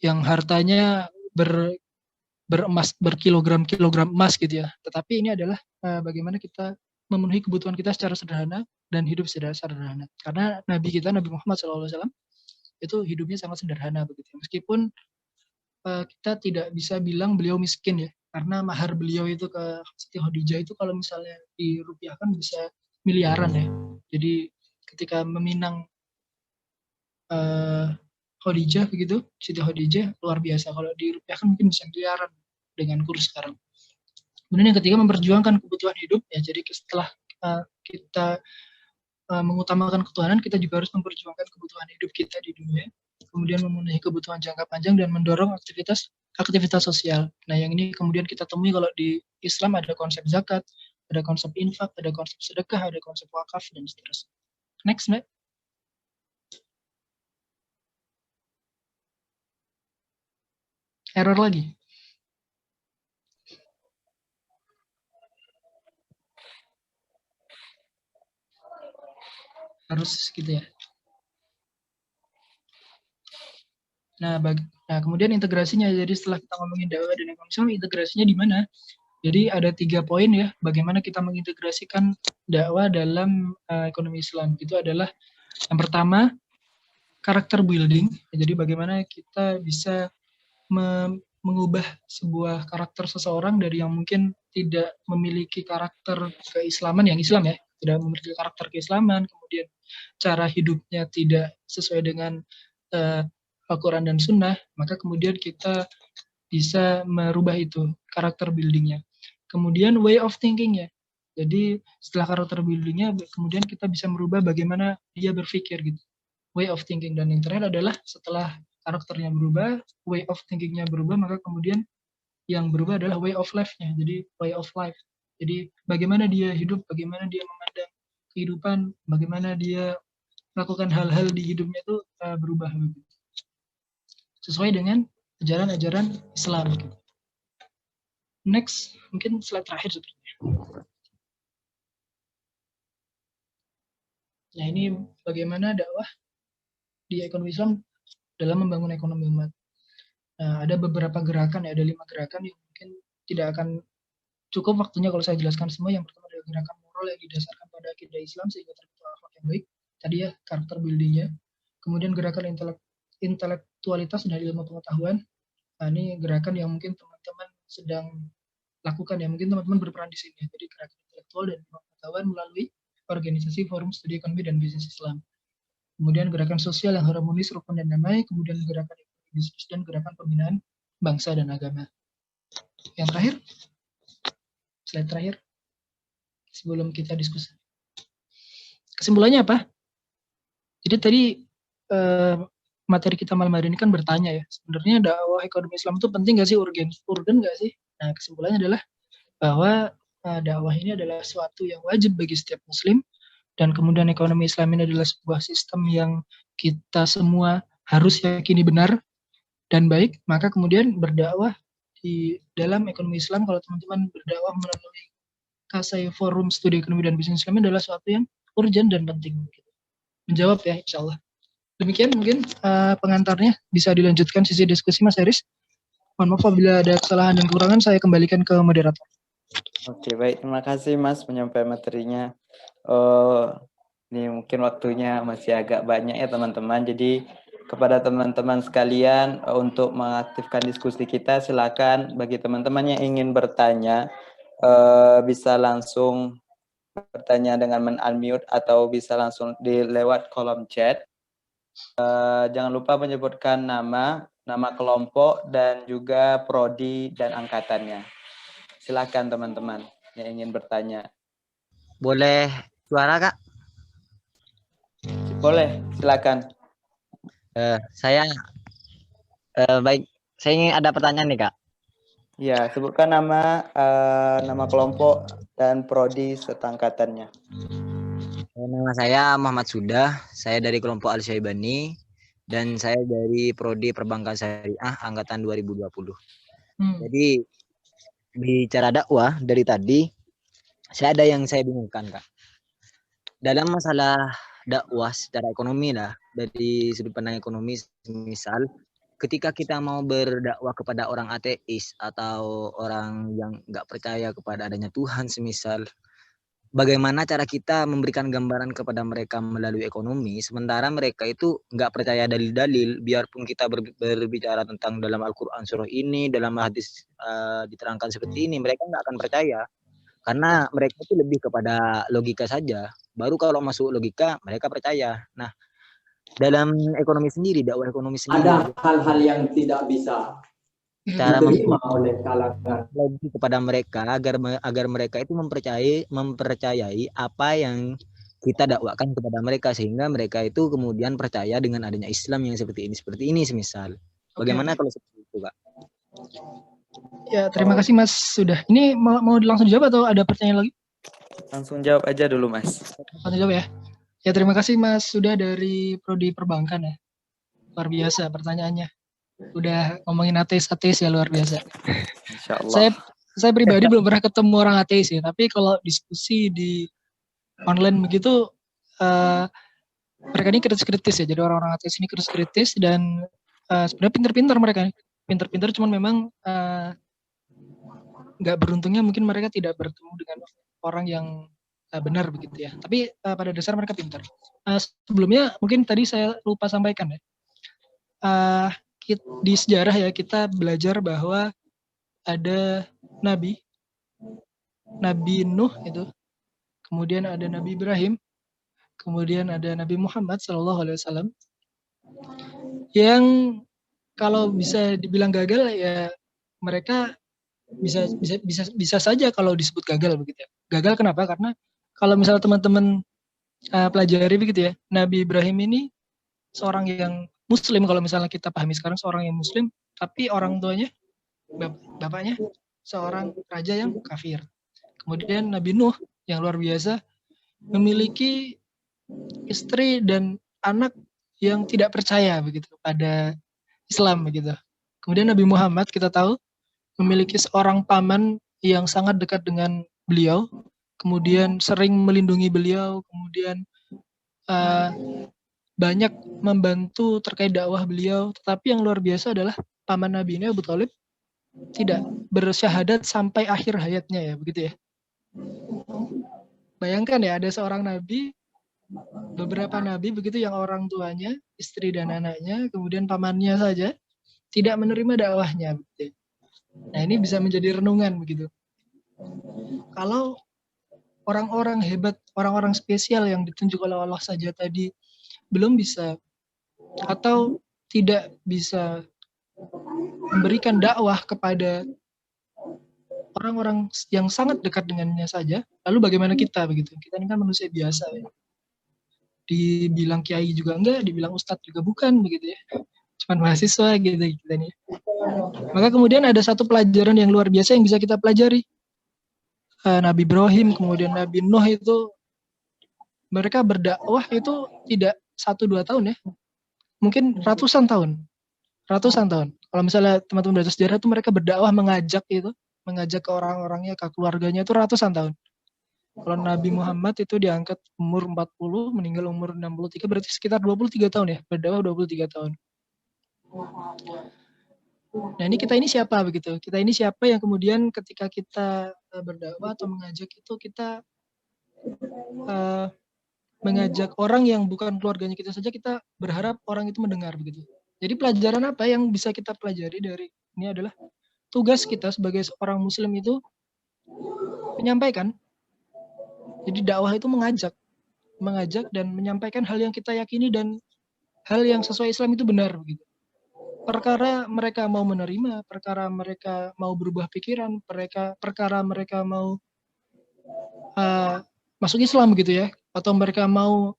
yang hartanya berkilogram-kilogram emas gitu ya. Tetapi ini adalah bagaimana kita memenuhi kebutuhan kita secara sederhana dan hidup secara sederhana. Karena Nabi kita, Nabi Muhammad SAW, itu hidupnya sangat sederhana begitu. Meskipun kita tidak bisa bilang beliau miskin ya, karena mahar beliau itu ke Siti Khadijah itu kalau misalnya dirupiahkan bisa miliaran ya. Jadi ketika meminang Khadijah begitu, Siti Khadijah luar biasa. Kalau dirupiahkan mungkin bisa miliaran dengan kurs sekarang. Kemudian yang ketiga memperjuangkan kebutuhan hidup ya. Jadi setelah kita mengutamakan ketuhanan, kita juga harus memperjuangkan kebutuhan hidup kita di dunia. Kemudian memenuhi kebutuhan jangka panjang dan mendorong aktivitas sosial. Nah, yang ini kemudian kita temui kalau di Islam ada konsep zakat, ada konsep infak, ada konsep sedekah, ada konsep wakaf dan seterusnya. Next, Mbak. Error lagi. Harus gitu ya. Nah, kemudian integrasinya. Jadi setelah kita ngomongin dakwah dan ekonomi Islam, integrasinya di mana? Jadi ada 3 poin ya, bagaimana kita mengintegrasikan dakwah dalam ekonomi Islam. Itu adalah yang pertama, karakter building. Jadi bagaimana kita bisa mengubah sebuah karakter seseorang dari yang mungkin tidak memiliki karakter keislaman, yang Islam ya, tidak memiliki karakter keislaman, kemudian cara hidupnya tidak sesuai dengan Al-Quran dan Sunnah, maka kemudian kita bisa merubah itu, karakter buildingnya. Kemudian way of thinking-nya. Jadi setelah karakter buildingnya, kemudian kita bisa merubah bagaimana dia berpikir gitu. Way of thinking. Dan yang terakhir adalah setelah karakternya berubah, way of thinking-nya berubah, maka kemudian yang berubah adalah way of life-nya. Jadi way of life. Jadi bagaimana dia hidup, bagaimana dia memandang kehidupan, bagaimana dia melakukan hal-hal di hidupnya itu berubah. Sesuai dengan ajaran-ajaran Islam. Next, mungkin slide terakhir sebenarnya. Nah, ini bagaimana dakwah di ekonomi Islam dalam membangun ekonomi umat. Nah, ada beberapa gerakan, ya, ada 5 gerakan yang mungkin tidak akan cukup waktunya kalau saya jelaskan semua. Yang pertama adalah gerakan moral yang didasarkan pada akidah Islam sehingga terbentuk akhlak yang baik. Tadi ya, karakter buildingnya. Kemudian gerakan intelektualitas dan ilmu pengetahuan. Nah, ini gerakan yang mungkin teman-teman sedang lakukan ya, mungkin teman-teman berperan di sini. Jadi gerakan intelektual dan ilmu pengetahuan melalui organisasi Forum Studi Ekonomi dan Bisnis Islam. Kemudian gerakan sosial yang harmonis, rukun dan damai, kemudian gerakan ekonomi bisnis dan gerakan pembinaan bangsa dan agama. Yang terakhir, slide terakhir, sebelum kita diskusi. Kesimpulannya apa? Jadi tadi materi kita malam hari ini kan bertanya ya, sebenarnya dakwah ekonomi Islam itu penting nggak sih, urgen nggak sih? Nah, kesimpulannya adalah bahwa dakwah ini adalah suatu yang wajib bagi setiap muslim, dan kemudian ekonomi Islam ini adalah sebuah sistem yang kita semua harus yakini benar dan baik. Maka kemudian berdakwah di dalam ekonomi Islam, kalau teman-teman berdakwah melalui Kasai Forum Studi Ekonomi dan Bisnis Islam, adalah sesuatu yang urgent dan penting. Menjawab ya, insya Allah. Demikian mungkin pengantarnya, bisa dilanjutkan sisi diskusi Mas Heris. Mohon maaf apabila ada kesalahan dan kekurangan, saya kembalikan ke moderator. Oke, baik. Terima kasih Mas menyampaikan materinya. Ini mungkin waktunya masih agak banyak ya teman-teman. Jadi kepada teman-teman sekalian untuk mengaktifkan diskusi kita, silakan bagi teman-teman yang ingin bertanya bisa langsung bertanya dengan men-unmute atau bisa langsung lewat kolom chat. Jangan lupa menyebutkan nama kelompok dan juga prodi dan angkatannya. Silakan teman-teman yang ingin bertanya. Boleh suara, Kak? Boleh, silakan. Saya baik. Saya ingin ada pertanyaan nih, Kak. Ya, sebutkan nama kelompok dan prodi serta angkatannya. Nama saya Muhammad Sudah. Saya dari kelompok Al-Syaibani dan saya dari prodi Perbankan Syariah angkatan 2020. Jadi bicara dakwah dari tadi, saya ada yang saya bingungkan, Kak. Dalam masalah dakwah secara ekonomi lah, dari sudut pandang ekonomi, misal ketika kita mau berdakwah kepada orang ateis atau orang yang nggak percaya kepada adanya Tuhan semisal, bagaimana cara kita memberikan gambaran kepada mereka melalui ekonomi, sementara mereka itu nggak percaya dalil-dalil, biarpun kita berbicara tentang dalam Al-Quran surah ini, dalam hadis diterangkan seperti ini, mereka nggak akan percaya. Karena mereka itu lebih kepada logika saja. Baru kalau masuk logika, mereka percaya. Nah, dalam ekonomi sendiri, dakwah ekonomi sendiri, ada hal-hal yang tidak bisa cara diterima oleh kalangan lagi kepada mereka agar mereka itu mempercayai apa yang kita dakwakan kepada mereka, sehingga mereka itu kemudian percaya dengan adanya Islam yang seperti ini semisal. Bagaimana kalau seperti itu, Kak? Ya, terima kasih Mas sudah. Ini mau langsung jawab atau ada pertanyaan lagi? Langsung jawab aja dulu, Mas. Langsung jawab ya. Ya, terima kasih Mas sudah dari Prodi Perbankan ya. Luar biasa pertanyaannya. Udah ngomongin ateis ya, luar biasa. Insya Allah. Saya pribadi belum pernah ketemu orang ateis ya, tapi kalau diskusi di online begitu mereka ini kritis-kritis ya. Jadi orang-orang ateis ini kritis-kritis dan sebenarnya pintar-pintar mereka. Pintar-pintar, cuman memang nggak beruntungnya mungkin mereka tidak bertemu dengan orang yang benar begitu ya. Tapi pada dasar mereka pintar. Sebelumnya mungkin tadi saya lupa sampaikan ya. Di sejarah ya kita belajar bahwa ada Nabi Nuh itu, kemudian ada Nabi Ibrahim, kemudian ada Nabi Muhammad SAW yang kalau bisa dibilang gagal ya mereka bisa saja kalau disebut gagal begitu ya. Gagal kenapa? Karena kalau misalnya teman-teman pelajari begitu ya, Nabi Ibrahim ini seorang yang Muslim, kalau misalnya kita pahami sekarang seorang yang Muslim, tapi orang tuanya, bapaknya seorang raja yang kafir. Kemudian Nabi Nuh yang luar biasa memiliki istri dan anak yang tidak percaya begitu pada Islam begitu. Kemudian Nabi Muhammad kita tahu memiliki seorang paman yang sangat dekat dengan beliau, kemudian sering melindungi beliau, kemudian banyak membantu terkait dakwah beliau. Tetapi yang luar biasa adalah paman Nabi ini, Abu Thalib, tidak bersyahadat sampai akhir hayatnya ya, begitu ya. Bayangkan ya, ada seorang nabi, beberapa nabi begitu yang orang tuanya, istri dan anaknya, kemudian pamannya saja tidak menerima dakwahnya. Begitu. Nah, ini bisa menjadi renungan begitu. Kalau orang-orang hebat, orang-orang spesial yang ditunjuk oleh Allah saja tadi belum bisa atau tidak bisa memberikan dakwah kepada orang-orang yang sangat dekat dengannya saja, lalu bagaimana kita begitu? Kita ini kan manusia biasa ya. Dibilang kiai juga enggak, dibilang ustadz juga bukan begitu ya. Cuman mahasiswa gitu kita nih. Maka kemudian ada satu pelajaran yang luar biasa yang bisa kita pelajari. Nabi Ibrahim, kemudian Nabi Nuh itu mereka berdakwah itu tidak 1-2 tahun ya. Mungkin ratusan tahun. Kalau misalnya teman-teman belajar sejarah itu mereka berdakwah mengajak ke orang-orangnya, ke keluarganya itu ratusan tahun. Kalau Nabi Muhammad itu diangkat umur 40, meninggal umur 63, berarti sekitar 23 tahun ya, berdakwah 23 tahun. Nah, kita ini siapa begitu? Kita ini siapa yang kemudian ketika kita berdakwah atau mengajak itu kita mengajak orang yang bukan keluarganya kita saja, kita berharap orang itu mendengar begitu. Jadi pelajaran apa yang bisa kita pelajari dari ini adalah tugas kita sebagai seorang muslim itu menyampaikan. Jadi dakwah itu mengajak dan menyampaikan hal yang kita yakini dan hal yang sesuai Islam itu benar begitu. Perkara mereka mau menerima, perkara mereka mau berubah pikiran, perkara mereka mau masuk Islam gitu ya, atau mereka mau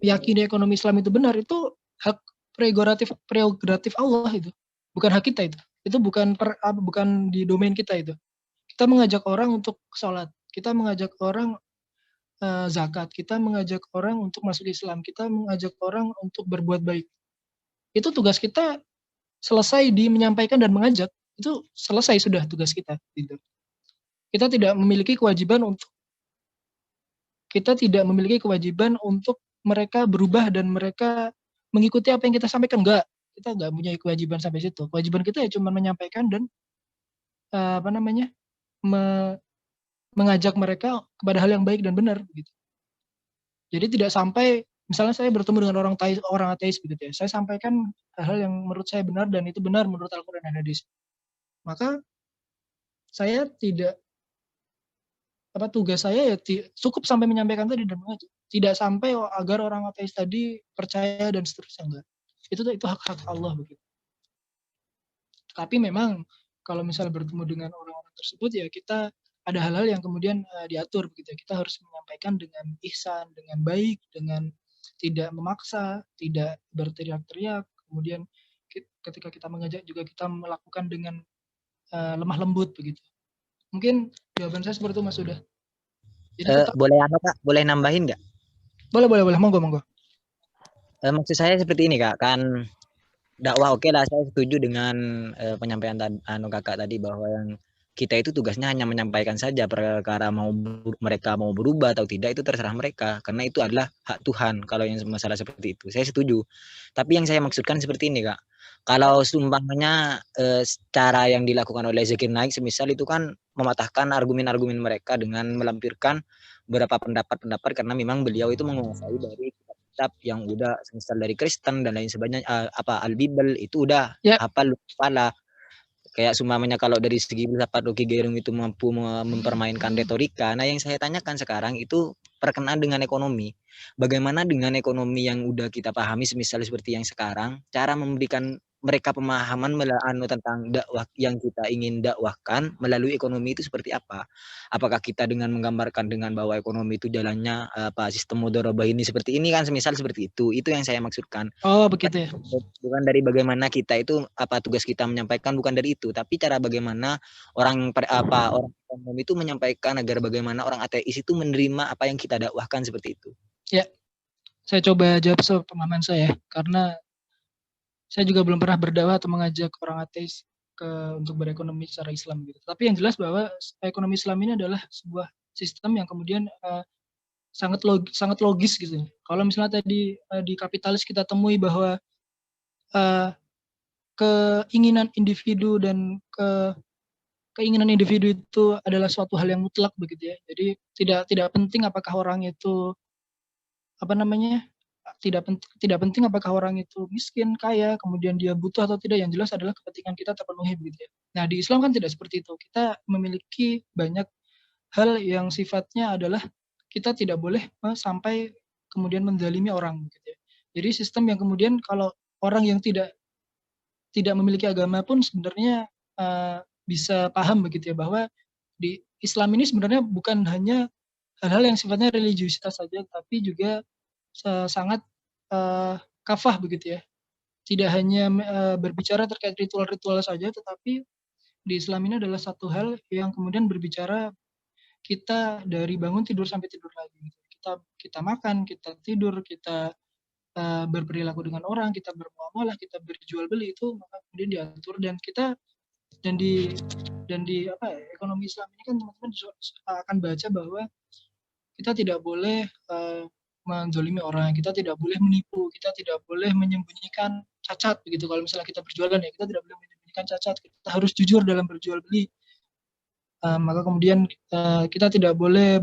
yakini ekonomi Islam itu benar, itu hak prerogatif Allah itu, bukan hak kita itu. Itu bukan di domain kita itu. Kita mengajak orang untuk sholat, kita mengajak orang zakat, kita mengajak orang untuk masuk Islam, kita mengajak orang untuk berbuat baik. Itu tugas kita selesai di menyampaikan dan mengajak, itu selesai sudah tugas kita. Gitu. Kita tidak memiliki kewajiban untuk mereka berubah dan mereka mengikuti apa yang kita sampaikan. Enggak, kita enggak punya kewajiban sampai situ. Kewajiban kita ya cuma menyampaikan dan mengajak mereka kepada hal yang baik dan benar gitu. Jadi tidak sampai misalnya saya bertemu dengan orang ateis begitu ya, saya sampaikan hal-hal yang menurut saya benar dan itu benar menurut Al-Quran dan hadis. Maka saya tidak tugas saya ya cukup sampai menyampaikan tadi dan mengajak. Tidak sampai agar orang ateis tadi percaya dan seterusnya, enggak. Itu hak-hak Allah begitu. Tapi memang kalau misalnya bertemu dengan orang-orang tersebut ya kita ada hal-hal yang kemudian diatur begitu. Kita harus menyampaikan dengan ihsan, dengan baik, dengan tidak memaksa, tidak berteriak-teriak. Kemudian ketika kita mengajak juga kita melakukan dengan lemah lembut begitu. Mungkin jawaban saya seperti itu Mas Sudah. Jadi boleh Kak? Boleh nambahin nggak? Boleh. Monggo. Maksud saya seperti ini Kak, kan dakwah oke lah, saya setuju dengan penyampaian Kakak tadi bahwa yang kita itu tugasnya hanya menyampaikan saja, perkara mereka mau berubah atau tidak itu terserah mereka, karena itu adalah hak Tuhan kalau yang masalah seperti itu. Saya setuju. Tapi yang saya maksudkan seperti ini Kak, kalau seumpamanya cara yang dilakukan oleh Zakir Naik semisal itu kan mematahkan argumen-argumen mereka dengan melampirkan beberapa pendapat-pendapat karena memang beliau itu menguasai dari kitab yang udah semisal dari Kristen dan lain sebagainya, Al-Bible itu udah hafal kepala. Kayak sumamanya kalau dari segi filsafat Rocky Gerung itu mampu mempermainkan retorika. Nah yang saya tanyakan sekarang itu perkenaan dengan ekonomi. Bagaimana dengan ekonomi yang udah kita pahami semisal seperti yang sekarang, cara memberikan mereka pemahaman tentang dakwah yang kita ingin dakwahkan melalui ekonomi itu seperti apa? Apakah kita dengan menggambarkan dengan bahwa ekonomi itu jalannya sistem mudharabah ini seperti ini kan, semisal seperti itu yang saya maksudkan. Oh begitu ya. Bukan dari bagaimana kita itu tugas kita menyampaikan, bukan dari itu, tapi cara bagaimana orang ekonomi itu menyampaikan agar bagaimana orang ateis itu menerima apa yang kita dakwahkan seperti itu. Ya, saya coba jawab sepemahaman saya karena saya juga belum pernah berdakwah atau mengajak orang ateis untuk berekonomi secara Islam gitu. Tapi yang jelas bahwa ekonomi Islam ini adalah sebuah sistem yang kemudian sangat logis gitu. Kalau misalnya tadi di kapitalis kita temui bahwa keinginan individu dan keinginan individu itu adalah suatu hal yang mutlak begitu ya. Jadi tidak penting apakah orang itu tidak penting apakah orang itu miskin, kaya, kemudian dia butuh atau tidak, yang jelas adalah kepentingan kita terpenuhi begitu ya. Nah, di Islam kan tidak seperti itu. Kita memiliki banyak hal yang sifatnya adalah kita tidak boleh sampai kemudian menzalimi orang begitu ya. Jadi sistem yang kemudian kalau orang yang tidak memiliki agama pun sebenarnya bisa paham begitu ya, bahwa di Islam ini sebenarnya bukan hanya hal-hal yang sifatnya religiusitas saja, tapi juga sangat kafah begitu ya. Tidak hanya berbicara terkait ritual-ritual saja, tetapi di Islam ini adalah satu hal yang kemudian berbicara kita dari bangun tidur sampai tidur lagi. Kita makan, kita tidur, kita berperilaku dengan orang, kita bermuamalah, kita berjual beli, itu maka kemudian diatur dan di ekonomi Islam ini kan teman-teman akan baca bahwa kita tidak boleh menzalimi orang, kita tidak boleh menipu, kita tidak boleh menyembunyikan cacat begitu. Kalau misalnya kita berjualan ya, kita tidak boleh menyembunyikan cacat, kita harus jujur dalam berjual beli. Maka kemudian kita tidak boleh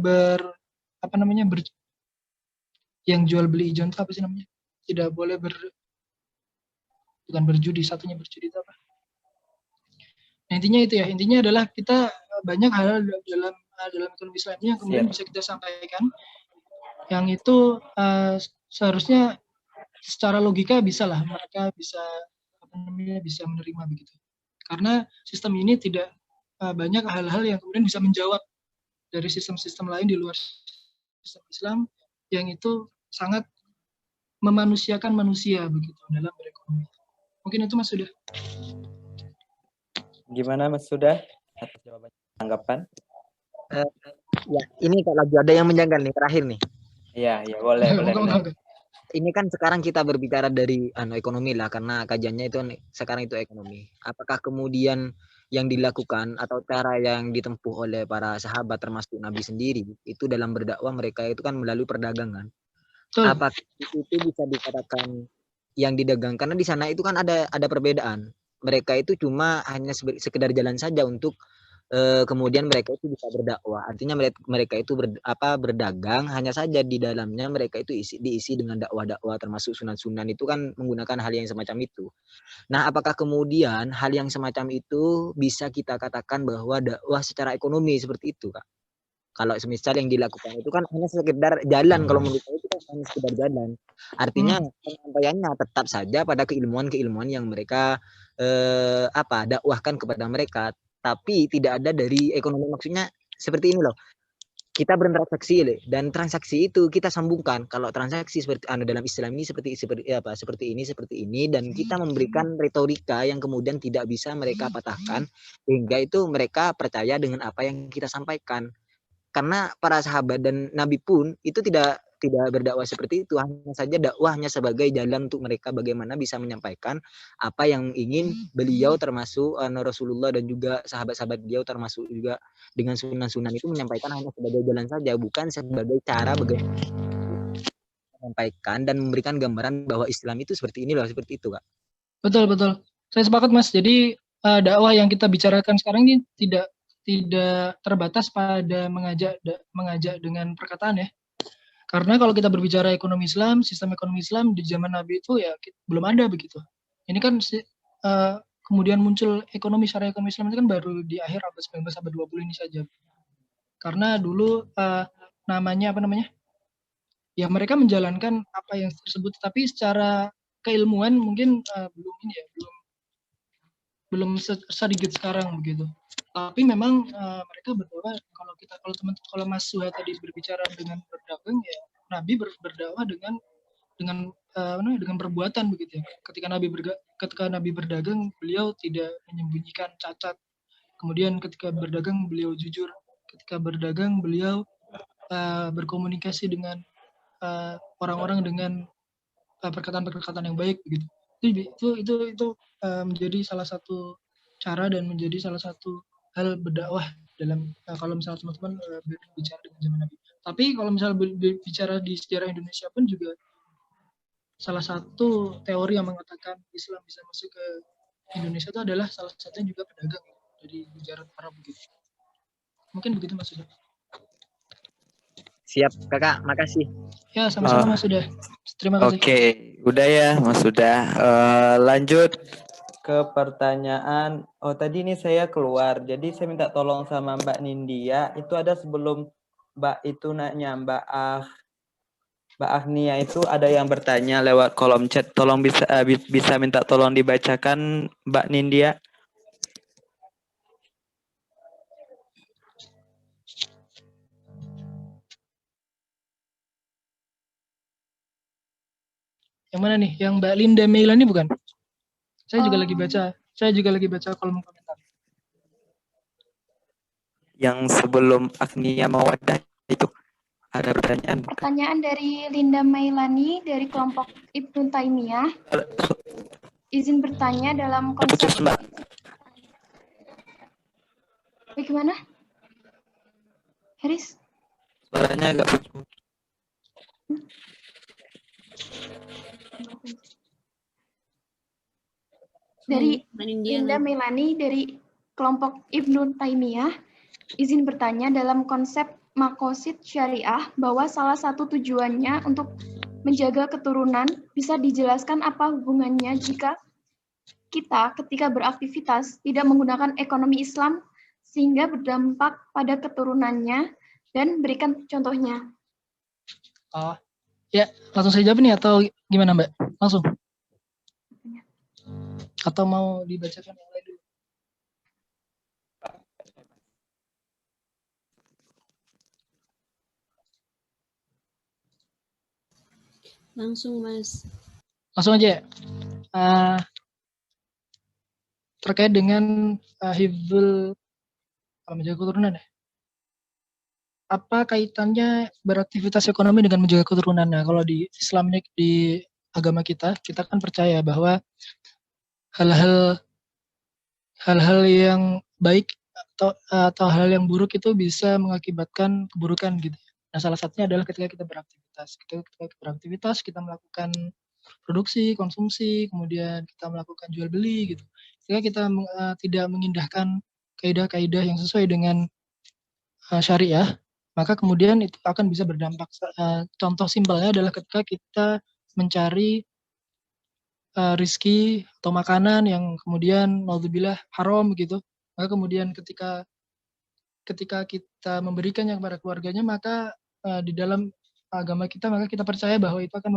yang jual beli ijon itu apa sih namanya? Tidak boleh bukan berjudi, satunya berjudi itu apa? Nah, intinya itu ya, intinya adalah kita banyak hal dalam ekonomi Islam yang kemudian bisa kita sampaikan, yang itu seharusnya secara logika mereka bisa menerima begitu. Karena sistem ini tidak banyak hal-hal yang kemudian bisa menjawab dari sistem-sistem lain di luar sistem Islam yang itu sangat memanusiakan manusia begitu dalam berekonomi. Mungkin itu Mas Sudah. Gimana Mas Sudah? Atas jawaban tanggapan? Ya, ini kalau lagi ada yang menjanggal nih terakhir nih. Iya, boleh. Ini kan sekarang kita berbicara dari ekonomi lah, karena kajiannya itu sekarang itu ekonomi. Apakah kemudian yang dilakukan atau cara yang ditempuh oleh para sahabat termasuk Nabi sendiri itu dalam berdakwah mereka itu kan melalui perdagangan? Apakah itu bisa dikatakan yang didagang? Karena di sana itu kan ada perbedaan. Mereka itu cuma hanya sekedar jalan saja untuk kemudian mereka itu bisa berdakwah. Artinya mereka itu berdagang, hanya saja di dalamnya mereka itu diisi dengan dakwah-dakwah, termasuk sunan-sunan itu kan menggunakan hal yang semacam itu. Nah, apakah kemudian hal yang semacam itu bisa kita katakan bahwa dakwah secara ekonomi seperti itu, Kak? Kalau semisal yang dilakukan itu kan hanya sekedar jalan, kalau menurut saya itu kan hanya sekedar jalan. Artinya penyampaiannya tetap saja pada keilmuan-keilmuan yang mereka dakwahkan kepada mereka, tapi tidak ada dari ekonomi. Maksudnya seperti ini loh. Kita bertransaksi dan transaksi itu kita sambungkan. Kalau transaksi seperti dalam Islam ini seperti ini dan kita memberikan retorika yang kemudian tidak bisa mereka patahkan, sehingga itu mereka percaya dengan apa yang kita sampaikan. Karena para sahabat dan Nabi pun itu tidak berdakwah seperti itu, hanya saja dakwahnya sebagai jalan untuk mereka bagaimana bisa menyampaikan apa yang ingin beliau, termasuk Rasulullah dan juga sahabat-sahabat beliau, termasuk juga dengan sunan-sunan itu menyampaikan hanya sebagai jalan saja, bukan sebagai cara bagaimana menyampaikan dan memberikan gambaran bahwa Islam itu seperti ini loh, seperti itu, Kak. Betul. Saya sepakat, Mas. Jadi dakwah yang kita bicarakan sekarang ini tidak terbatas pada mengajak dengan perkataan ya. Karena kalau kita berbicara ekonomi Islam, sistem ekonomi Islam di zaman Nabi itu ya belum ada begitu. Ini kan kemudian muncul syariah ekonomi Islam itu kan baru di akhir abad 19 abad 20 ini saja. Karena dulu ya mereka menjalankan apa yang tersebut, tapi secara keilmuan mungkin belum sedikit sekarang begitu. Tapi memang mereka berdakwah, kalau Mas Suha tadi berbicara dengan berdagang, ya Nabi berdakwah dengan perbuatan begitu ya. Ketika Nabi berdagang, beliau tidak menyembunyikan cacat. Kemudian ketika berdagang beliau jujur. Ketika berdagang beliau berkomunikasi dengan orang-orang dengan perkataan-perkataan yang baik begitu. Itu menjadi salah satu cara dan menjadi salah satu hal berdakwah dalam kalau misalnya teman-teman berbicara dengan zaman Nabi. Tapi kalau misalnya berbicara di sejarah Indonesia pun juga salah satu teori yang mengatakan Islam bisa masuk ke Indonesia itu adalah salah satunya juga pedagang dari Gujarat Arab begitu. Mungkin begitu Mas Sudah. Siap, Kakak. Makasih. Ya, sama-sama Mas Sudah. Terima kasih. Oke, udah ya Mas Sudah. Lanjut ke pertanyaan. Oh, tadi ini saya keluar. Jadi saya minta tolong sama Mbak Nindya. Itu ada sebelum Mbak itu nanya, Mbak Agnia itu ada yang bertanya lewat kolom chat. Tolong bisa minta tolong dibacakan Mbak Nindya. Yang mana nih? Yang Mbak Linda Meilani bukan? Saya juga lagi baca kolom komentar. Yang sebelum Agnia Mawadah itu ada pertanyaan. Pertanyaan dari Linda Meilani dari kelompok Ibnu Taimiyah. Izin bertanya dalam konsep. Bagaimana? Haris? Suaranya agak putus. Dari Linda Meilani dari kelompok Ibnu Taimiyah, izin bertanya dalam konsep makosid syariah bahwa salah satu tujuannya untuk menjaga keturunan, bisa dijelaskan apa hubungannya jika kita ketika beraktivitas tidak menggunakan ekonomi Islam sehingga berdampak pada keturunannya, dan berikan contohnya. Oh, ya langsung saya jawab nih atau gimana Mbak? Langsung. Atau mau dibacakan yang lain dulu? Langsung Mas. Langsung aja ya. Terkait dengan hifdzul menjaga keturunan ya. Apa kaitannya beraktivitas ekonomi dengan menjaga keturunan? Nah, kalau di Islam, di agama kita kan percaya bahwa hal-hal yang baik atau hal yang buruk itu bisa mengakibatkan keburukan gitu. Nah, salah satunya adalah ketika kita beraktivitas. Ketika beraktivitas, kita melakukan produksi, konsumsi, kemudian kita melakukan jual beli gitu. Ketika kita tidak mengindahkan kaidah-kaidah yang sesuai dengan syariah, maka kemudian itu akan bisa berdampak. Contoh simpelnya adalah ketika kita mencari rizki atau makanan yang kemudian naudzubillah haram gitu, maka kemudian ketika kita memberikannya kepada keluarganya, maka di dalam agama kita, maka kita percaya bahwa itu akan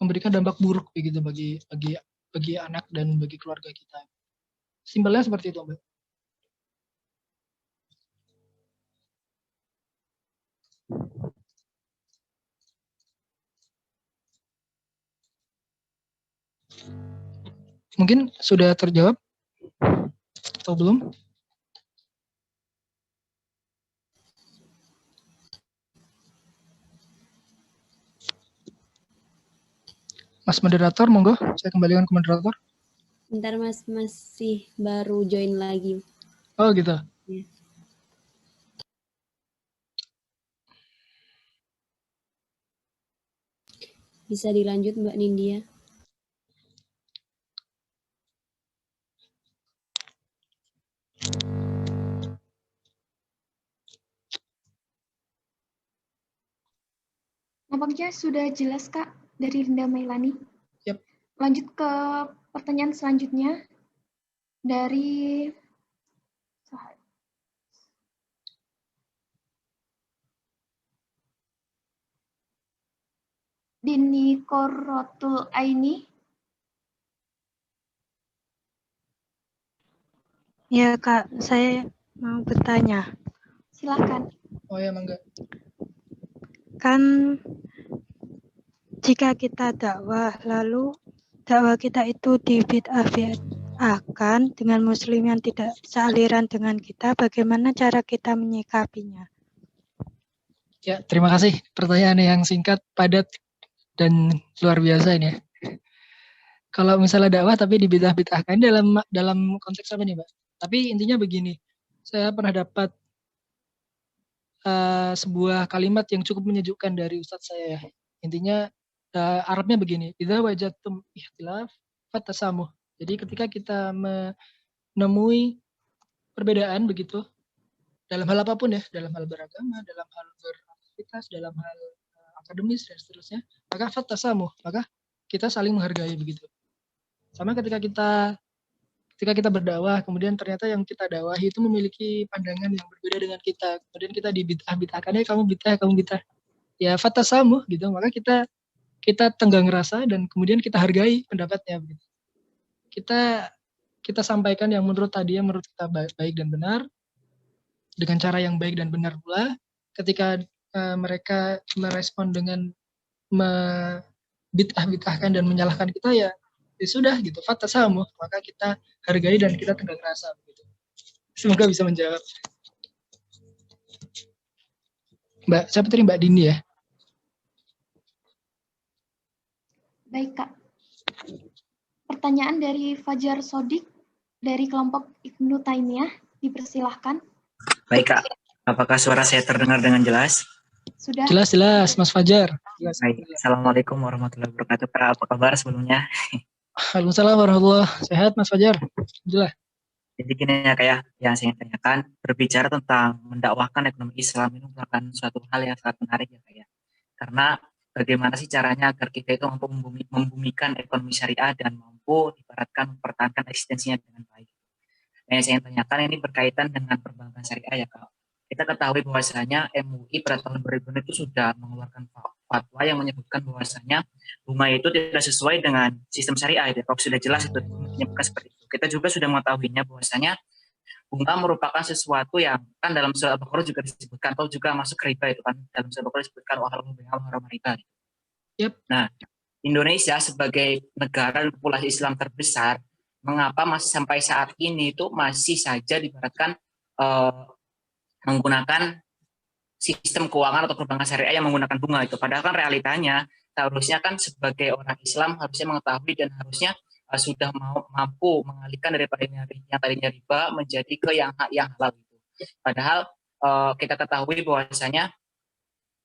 memberikan dampak buruk begitu bagi anak dan bagi keluarga kita. Simpelnya seperti itu, Mbak. Mungkin sudah terjawab atau belum? Mas moderator, monggo, saya kembalikan ke moderator. Bentar Mas, masih baru join lagi. Oh gitu. Ya. Bisa dilanjut Mbak Nindya. Nampaknya sudah jelas, Kak, dari Linda Mailani. Yep. Lanjut ke pertanyaan selanjutnya dari Dini Korotul Aini. Ya Kak, saya mau bertanya. Silakan. Oh ya, mangga. Kan jika kita dakwah, lalu dakwah kita itu dibid'ahkan dengan muslim yang tidak sealiran dengan kita, bagaimana cara kita menyikapinya? Ya, terima kasih. Pertanyaan yang singkat, padat, dan luar biasa ini ya. Kalau misalnya dakwah tapi dibid'ah-bid'ahkan dalam konteks apa nih, Mbak? Tapi intinya begini, saya pernah dapat sebuah kalimat yang cukup menyejukkan dari Ustadz saya ya. Intinya Arabnya begini, idza wajadtum ikhtilaf fatasamuh. Jadi ketika kita menemui perbedaan begitu dalam hal apapun ya, dalam hal beragama, dalam hal beraktivitas, dalam hal akademis dan seterusnya, maka fatasamuh, maka kita saling menghargai begitu. Sama ketika kita berdakwah, kemudian ternyata yang kita dakwahi itu memiliki pandangan yang berbeda dengan kita, kemudian kita dibid'ah-bid'ahkan, kamu bid'ah, ya fatasamuh gitu, maka kita tenggang rasa dan kemudian kita hargai pendapatnya begitu. Kita sampaikan yang menurut kita baik dan benar dengan cara yang baik dan benar pula. Ketika mereka merespon dengan bid'ah-bid'ahkan dan menyalahkan kita, ya sudah gitu, fatasamuh, maka kita hargai dan kita tenggang rasa begitu. Semoga bisa menjawab. Mbak, siapa tadi Mbak Dini ya? Baik, Kak. Pertanyaan dari Fajar Sodik dari kelompok Ibnu Taimiyah, dipersilahkan. Baik, Kak. Apakah suara saya terdengar dengan jelas? Sudah. Jelas, Mas Fajar. Jelas. Baik. Assalamualaikum warahmatullahi wabarakatuh. Kak, apa kabar sebelumnya? Waalaikumsalam warahmatullahi wabarakatuh. Sehat, Mas Fajar? Jelas. Jadi gini ya, Kak ya, yang saya ingin tanyakan, berbicara tentang mendakwahkan ekonomi Islam ini merupakan suatu hal yang sangat menarik ya, Kak ya. Karena bagaimana sih caranya agar kita itu mampu membumikan ekonomi syariah dan mampu ibaratkan mempertahankan eksistensinya dengan baik. Nah, yang saya ingin tanyakan ini berkaitan dengan perbankan syariah ya, Kak. Kita ketahui bahwasanya MUI pada tahun 2000 itu sudah mengeluarkan fatwa yang menyebutkan bahwasanya bunga itu tidak sesuai dengan sistem syariah. Ya. Kalau sudah jelas itu menyebutkan seperti itu. Kita juga sudah mengetahuinya bahwasanya bunga merupakan sesuatu yang kan dalam surah Al-Baqarah juga disebutkan, atau juga masuk riba itu kan dalam surah Al-Baqarah disebutkan haram riba. Yep. Nah, Indonesia sebagai negara populasi Islam terbesar, mengapa masih sampai saat ini itu masih saja diibaratkan menggunakan sistem keuangan atau perbankan syariah yang menggunakan bunga itu. Padahal kan realitanya seharusnya kan sebagai orang Islam harusnya mengetahui dan harusnya sudah mampu mengalihkan daripada yang tadinya riba menjadi ke yang halal itu. Padahal kita ketahui bahwasanya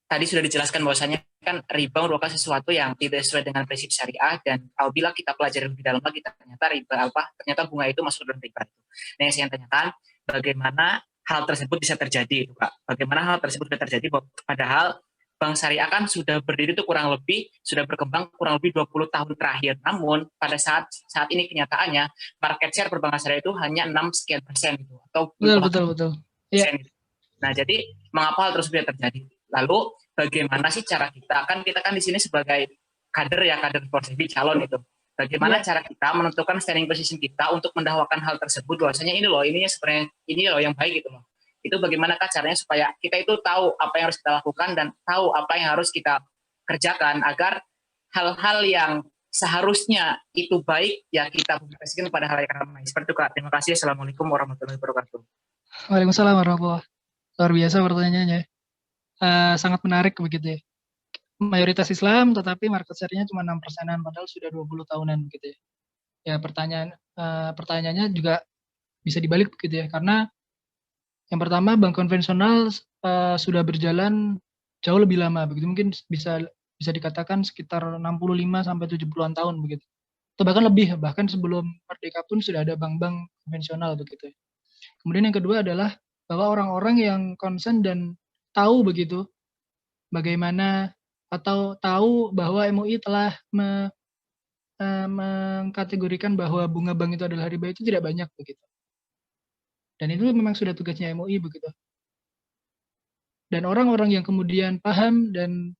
tadi sudah dijelaskan bahwasanya kan riba merupakan sesuatu yang tidak sesuai dengan prinsip syariah, dan apabila kita pelajari lebih dalam lagi ternyata bunga itu masuk dalam riba itu. Nah, yang saya tanyakan, bagaimana hal tersebut bisa terjadi, Pak. Bagaimana hal tersebut bisa terjadi, padahal Bank Syariah kan sudah berdiri itu sudah berkembang kurang lebih 20 tahun terakhir. Namun pada saat ini kenyataannya market share perbankan syariah itu hanya 6% gitu, atau Betul. Iya. Nah, jadi mengapa hal tersebut terjadi? Lalu bagaimana sih cara kita? Kita kan di sini sebagai kader Forsebi calon itu. Bagaimana cara kita menentukan standing position kita untuk mendakwakan hal tersebut? Bahwasanya ini loh yang baik gitu loh. Itu bagaimanakah caranya supaya kita itu tahu apa yang harus kita lakukan dan tahu apa yang harus kita kerjakan agar hal-hal yang seharusnya itu baik ya kita publikasikan kepada halayak ramai. Seperti itu, Kak. Terima kasih. Assalamualaikum warahmatullahi wabarakatuh. Waalaikumsalam warahmatullahi wabarakatuh. Luar biasa pertanyaannya. Sangat menarik begitu ya. Mayoritas Islam tetapi market share-nya cuma 6%-an padahal sudah 20 tahunan begitu ya. Ya pertanyaannya juga bisa dibalik begitu ya, karena yang pertama bank konvensional sudah berjalan jauh lebih lama begitu, mungkin bisa dikatakan sekitar 65 sampai 70-an tahun begitu. Atau bahkan lebih, bahkan sebelum merdeka pun sudah ada bank-bank konvensional begitu. Kemudian yang kedua adalah bahwa orang-orang yang concern dan tahu begitu bagaimana atau tahu bahwa MUI telah mengkategorikan bahwa bunga bank itu adalah riba itu tidak banyak begitu. Dan itu memang sudah tugasnya MUI begitu. Dan orang-orang yang kemudian paham dan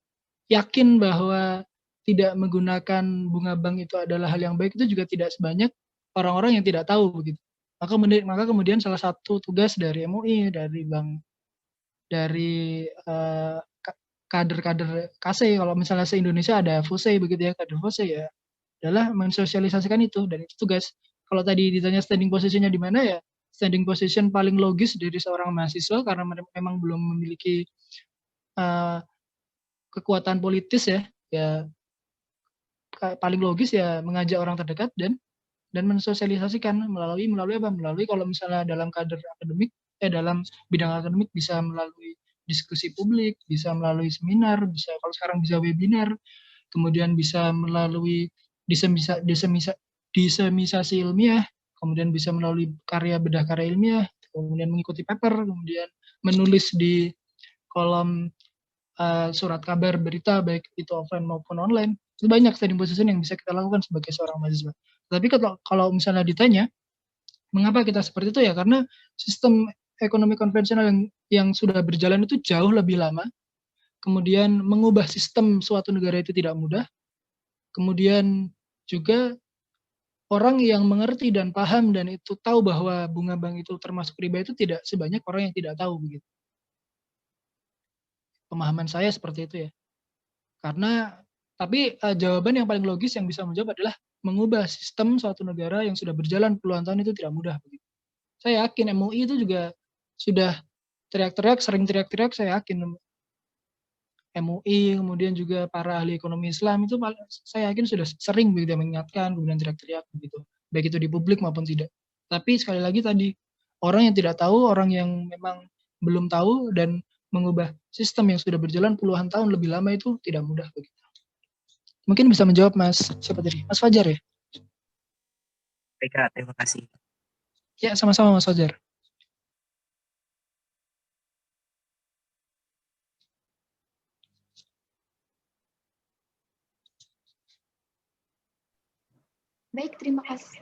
yakin bahwa tidak menggunakan bunga bank itu adalah hal yang baik itu juga tidak sebanyak orang-orang yang tidak tahu begitu. Maka kemudian salah satu tugas dari MUI, dari bank, dari kader-kader KASE, kalau misalnya se-Indonesia ada FOSE begitu ya, kader FOSE ya, adalah mensosialisasikan itu, dan itu tugas. Kalau tadi ditanya standing position-nya di mana ya, standing position paling logis dari seorang mahasiswa karena memang belum memiliki kekuatan politis ya paling logis ya mengajak orang terdekat dan mensosialisasikan melalui apa? Melalui kalau misalnya dalam kader akademik, dalam bidang akademik bisa melalui diskusi publik, bisa melalui seminar, bisa kalau sekarang bisa webinar, kemudian bisa melalui disemisasi ilmiah, kemudian bisa melalui bedah karya ilmiah, kemudian mengikuti paper, kemudian menulis di kolom surat kabar berita baik itu offline maupun online. Itu banyak standing position yang bisa kita lakukan sebagai seorang mahasiswa. Tapi kalau misalnya ditanya mengapa kita seperti itu ya, karena sistem ekonomi konvensional yang sudah berjalan itu jauh lebih lama. Kemudian mengubah sistem suatu negara itu tidak mudah. Kemudian juga orang yang mengerti dan paham dan itu tahu bahwa bunga bank itu termasuk riba itu tidak sebanyak orang yang tidak tahu begitu. Pemahaman saya seperti itu ya. Tapi jawaban yang paling logis yang bisa menjawab adalah mengubah sistem suatu negara yang sudah berjalan puluhan tahun itu tidak mudah begitu. Saya yakin MUI itu juga sudah sering teriak-teriak, saya yakin MUI, kemudian juga para ahli ekonomi Islam itu saya yakin sudah sering begitu mengingatkan, kemudian teriak-teriak begitu, baik itu di publik maupun tidak. Tapi sekali lagi tadi, orang yang tidak tahu, orang yang memang belum tahu dan mengubah sistem yang sudah berjalan puluhan tahun lebih lama itu tidak mudah begitu. Mungkin bisa menjawab Mas siapa tadi? Mas Fajar ya? Baik, terima kasih. Ya, sama-sama Mas Fajar. Baik, terima kasih.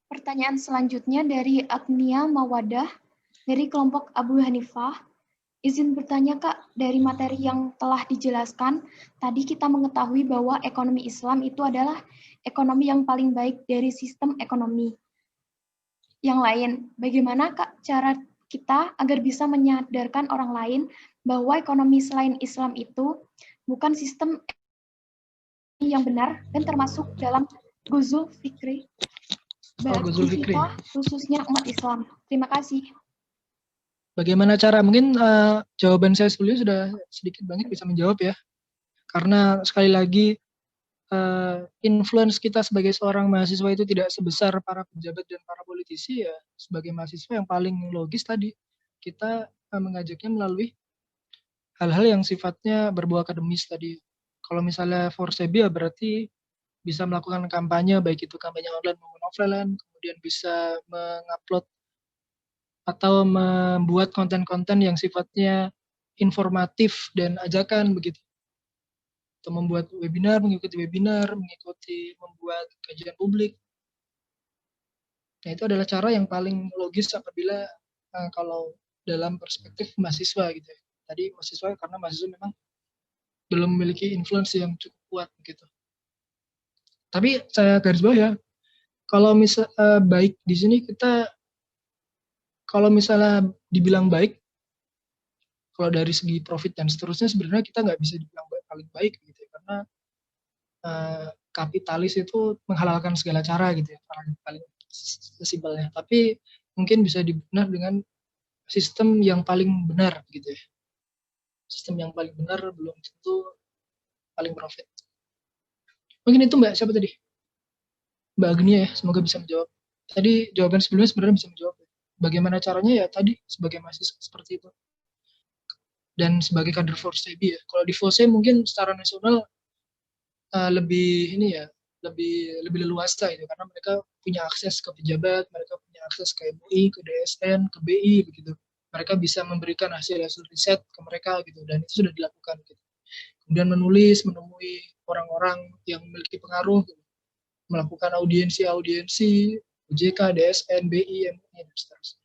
Pertanyaan selanjutnya dari Agnia Mawadah dari kelompok Abu Hanifah. Izin bertanya Kak, dari materi yang telah dijelaskan, tadi kita mengetahui bahwa ekonomi Islam itu adalah ekonomi yang paling baik dari sistem ekonomi yang lain. Bagaimana Kak cara kita agar bisa menyadarkan orang lain bahwa ekonomi selain Islam itu bukan sistem yang benar dan termasuk dalam Ghuzul Fikri bagi kita, khususnya umat Islam. Terima kasih. Bagaimana cara? Mungkin jawaban saya sebelumnya sudah sedikit banyak bisa menjawab ya. Karena sekali lagi influence kita sebagai seorang mahasiswa itu tidak sebesar para pejabat dan para politisi ya. Sebagai mahasiswa yang paling logis tadi kita mengajaknya melalui hal-hal yang sifatnya berbau akademis tadi. Kalau misalnya Forsebi ya berarti bisa melakukan kampanye, baik itu kampanye online maupun offline, kemudian bisa mengupload atau membuat konten-konten yang sifatnya informatif dan ajakan begitu. Atau membuat webinar, mengikuti membuat kajian publik. Nah, itu adalah cara yang paling logis apabila kalau dalam perspektif mahasiswa gitu ya. Tadi mahasiswa karena mahasiswa memang belum memiliki influence yang cukup kuat gitu. Tapi saya garis bawah ya, kalau misal baik di sini kita, kalau misalnya dibilang baik, kalau dari segi profit dan seterusnya sebenarnya kita nggak bisa dibilang paling baik gitu ya, karena kapitalis itu menghalalkan segala cara gitu ya, paling simpelnya. Tapi mungkin bisa dibenar dengan sistem yang paling benar gitu ya. Sistem yang paling benar belum tentu paling profit. Mungkin itu Mbak, siapa tadi? Mbak Agnia ya, semoga bisa menjawab. Tadi jawaban sebelumnya sebenarnya bisa menjawab. Bagaimana caranya ya tadi sebagai mahasiswa seperti itu. Dan sebagai kader Forsebi ya. Kalau di Forse mungkin secara nasional lebih ini ya, lebih leluasa itu karena mereka punya akses ke pejabat, mereka punya akses ke MUI, ke DSN, ke BI begitu. Mereka bisa memberikan hasil-hasil riset ke mereka gitu, dan itu sudah dilakukan gitu. Kemudian menemui orang-orang yang memiliki pengaruh gitu, melakukan audiensi OJK, DSN, BI, MUI dan seterusnya.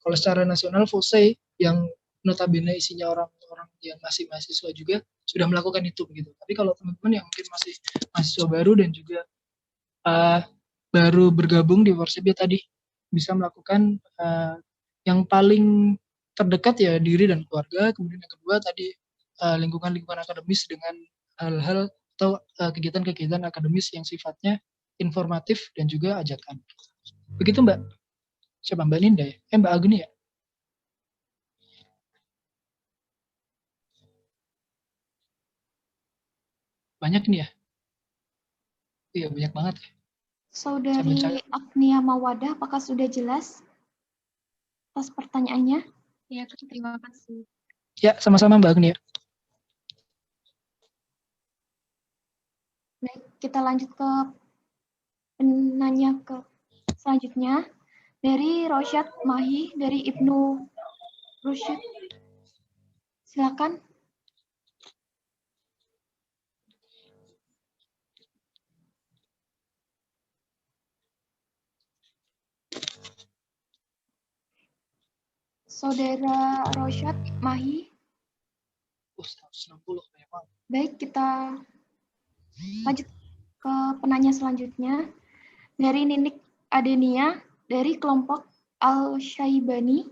Kalau secara nasional FOSE yang notabene isinya orang-orang yang masih mahasiswa juga sudah melakukan itu begitu. Tapi kalau teman-teman yang mungkin masih mahasiswa baru dan juga baru bergabung di Forsebi tadi bisa melakukan yang paling terdekat ya diri dan keluarga. Kemudian yang kedua tadi lingkungan-lingkungan akademis dengan hal-hal atau kegiatan-kegiatan akademis yang sifatnya informatif dan juga ajakan. Begitu Mbak. Siapa Mbak Linda ya? Mbak Agni ya? Banyak nih ya? Iya, banyak banget. Saudari Agnia Mawadah, apakah sudah jelas atas pertanyaannya? Ya, terima kasih. Ya, sama-sama Mbak Agnia. Baik, kita lanjut ke penanya ke selanjutnya. Dari Rosyad Mahi, dari Ibnu Rusyid. Silakan. Saudara Rosyad Mahi. Baik, kita lanjut ke penanya selanjutnya. Dari Ninik Adenia, dari kelompok Al-Syaibani.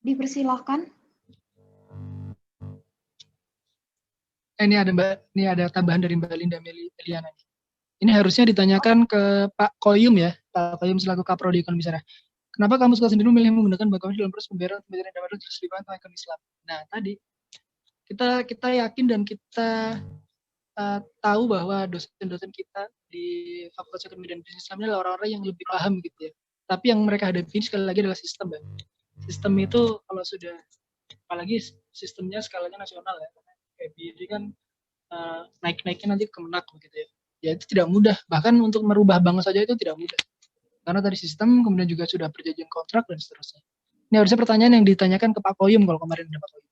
Dipersilahkan. Ini ada tambahan dari Mbak Linda Meliana. Ini harusnya ditanyakan ke Pak Koyum ya, Pak Koyum selaku Kaprodi Ekonomi Syariah. Kenapa kamu suka sendiri memilih menggunakan bank konvensi dalam proses pembayaran dan dana harus dibantu ekonomi Islam? Nah, tadi kita yakin dan kita tahu bahwa dosen-dosen kita di Fakultas Ekonomi dan Bisnis Islam ini adalah orang-orang yang lebih paham gitu ya. Tapi yang mereka hadapi sekali lagi adalah sistem, Bang. Sistem itu kalau sudah, apalagi sistemnya skalanya nasional ya, kayak BID kan naik-naiknya nanti kemenak begitu ya. Ya itu tidak mudah, bahkan untuk merubah bank saja itu tidak mudah. Karena tadi sistem, kemudian juga sudah perjanjian kontrak dan seterusnya. Ini harusnya pertanyaan yang ditanyakan ke Pak Koyum kalau kemarin ada Pak Koyum.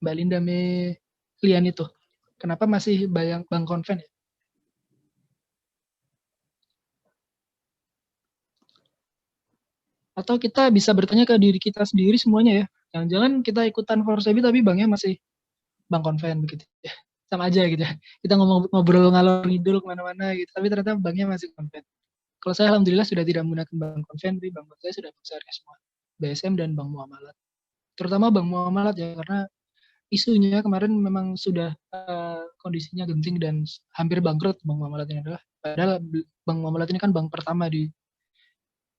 Mbak Linda Melian itu, kenapa masih bank konven ya? Atau kita bisa bertanya ke diri kita sendiri semuanya ya. Jangan-jangan kita ikutan Forsebi tapi banknya masih bank konven begitu ya. Sama aja gitu ya. Kita ngobrol ngalor ngidul kemana-mana gitu, tapi ternyata banknya masih konven. Kalau saya alhamdulillah sudah tidak menggunakan bank konven, tapi bank saya sudah besar semua. BSM dan bank muamalat. Terutama bank muamalat ya, karena isunya kemarin memang sudah kondisinya genting dan hampir bangkrut bank muamalat ini adalah. Padahal bank muamalat ini kan bank pertama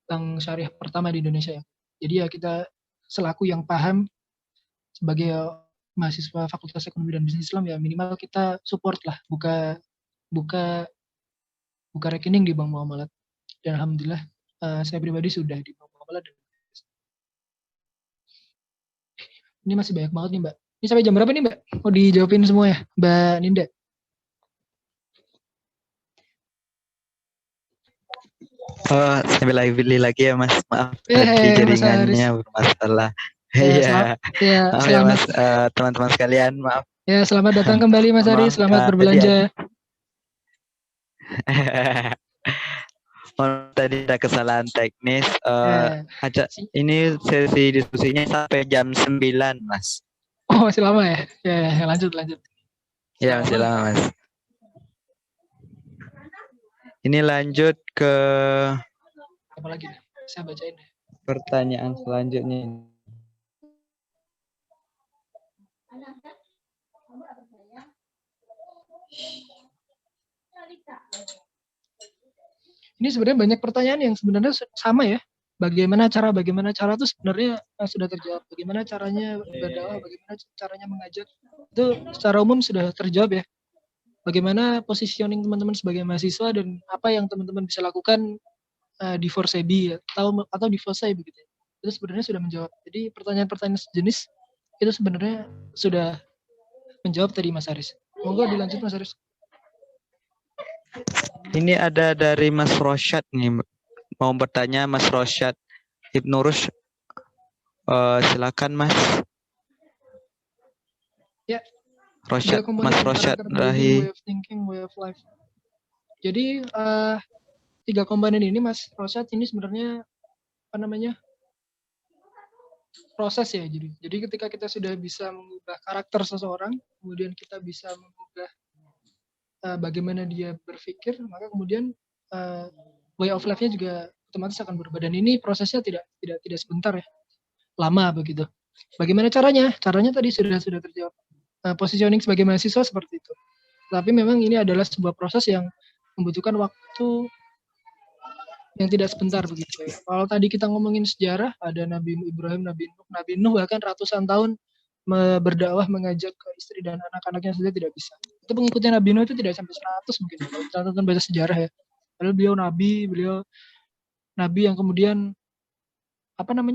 bank syariah pertama di Indonesia ya. Jadi ya kita selaku yang paham sebagai mahasiswa Fakultas Ekonomi dan Bisnis Islam ya minimal kita support lah, buka rekening di bank muamalat. Dan alhamdulillah saya pribadi sudah di bank muamalat. Ini masih banyak banget nih Mbak Ini sampai jam berapa nih Mbak? Mau dijawabin semua ya Mbak Ninda? Sambil beli lagi ya Mas. Maaf tadi Mas Haris. jaringannya bermasalah. Ya, Iya. Maaf ya selamat. Mas, teman-teman sekalian, maaf. Ya, selamat datang kembali Mas Haris. Selamat berbelanja. Tadi ada kesalahan teknis. Ini sesi diskusinya sampai jam 9, Mas. Oh, masih lama ya? Ya, lanjut. Ya, masih lama, Mas. Ini lanjut ke apa lagi? Saya bacain deh. Pertanyaan selanjutnya. Ini sebenarnya banyak pertanyaan yang sebenarnya sama ya. Bagaimana cara itu sebenarnya sudah terjawab. Bagaimana caranya berdakwah, bagaimana caranya mengajak. Itu secara umum sudah terjawab ya. Bagaimana positioning teman-teman sebagai mahasiswa dan apa yang teman-teman bisa lakukan di Forsebi atau di Forsai begitu. Itu sebenarnya sudah menjawab. Jadi pertanyaan-pertanyaan sejenis itu sebenarnya sudah menjawab tadi Mas Haris. Monggo dilanjut Mas Haris. Ini ada dari Mas Rosyad nih. Mau bertanya Mas Rosyad Ibnu Rushd. Silakan Mas. Ya. Rosyad, Mas Rosyad Rahi. Way of thinking, way of life. Jadi 3 komponen ini Mas Rosyad ini sebenarnya proses ya. Jadi ketika kita sudah bisa mengubah karakter seseorang, kemudian kita bisa mengubah bagaimana dia berpikir, maka kemudian way of life-nya juga otomatis akan berubah. Dan ini prosesnya tidak sebentar ya, lama begitu. Bagaimana caranya? Caranya tadi sudah terjawab. Positioning sebagai mahasiswa seperti itu. Tapi memang ini adalah sebuah proses yang membutuhkan waktu yang tidak sebentar begitu ya. Kalau tadi kita ngomongin sejarah, ada Nabi Ibrahim, Nabi Nuh bahkan ratusan tahun berdakwah mengajak ke istri dan anak-anaknya saja tidak bisa. Itu pengikutnya Nabi Nuh itu tidak sampai 100 mungkin. Catatan baca sejarah ya. Padahal beliau nabi yang kemudian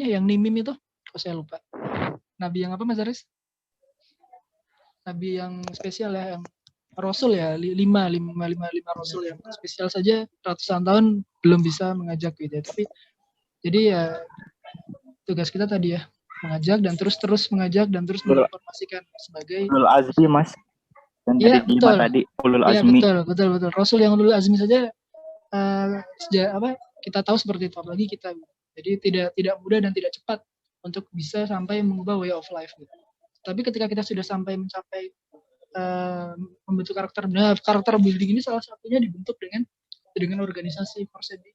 yang nimim itu? Kok saya lupa. Nabi yang apa Mas Haris? Nabi yang spesial ya, yang Rasul ya, 5 Rasul yang spesial saja ratusan tahun belum bisa mengajak gitu ya. Tapi jadi ya tugas kita tadi ya, mengajak dan terus mengajak dan terus menginformasikan sebagai ulul azmi Mas. Dan ya, dari betul. Tadi ulul azmi. Ya, betul. Rasul yang ulul azmi saja kita tahu seperti itu, apalagi kita. Jadi tidak mudah dan tidak cepat untuk bisa sampai mengubah way of life gitu. Tapi ketika kita sudah sampai mencapai membentuk karakter building ini salah satunya dibentuk dengan organisasi Forsebi.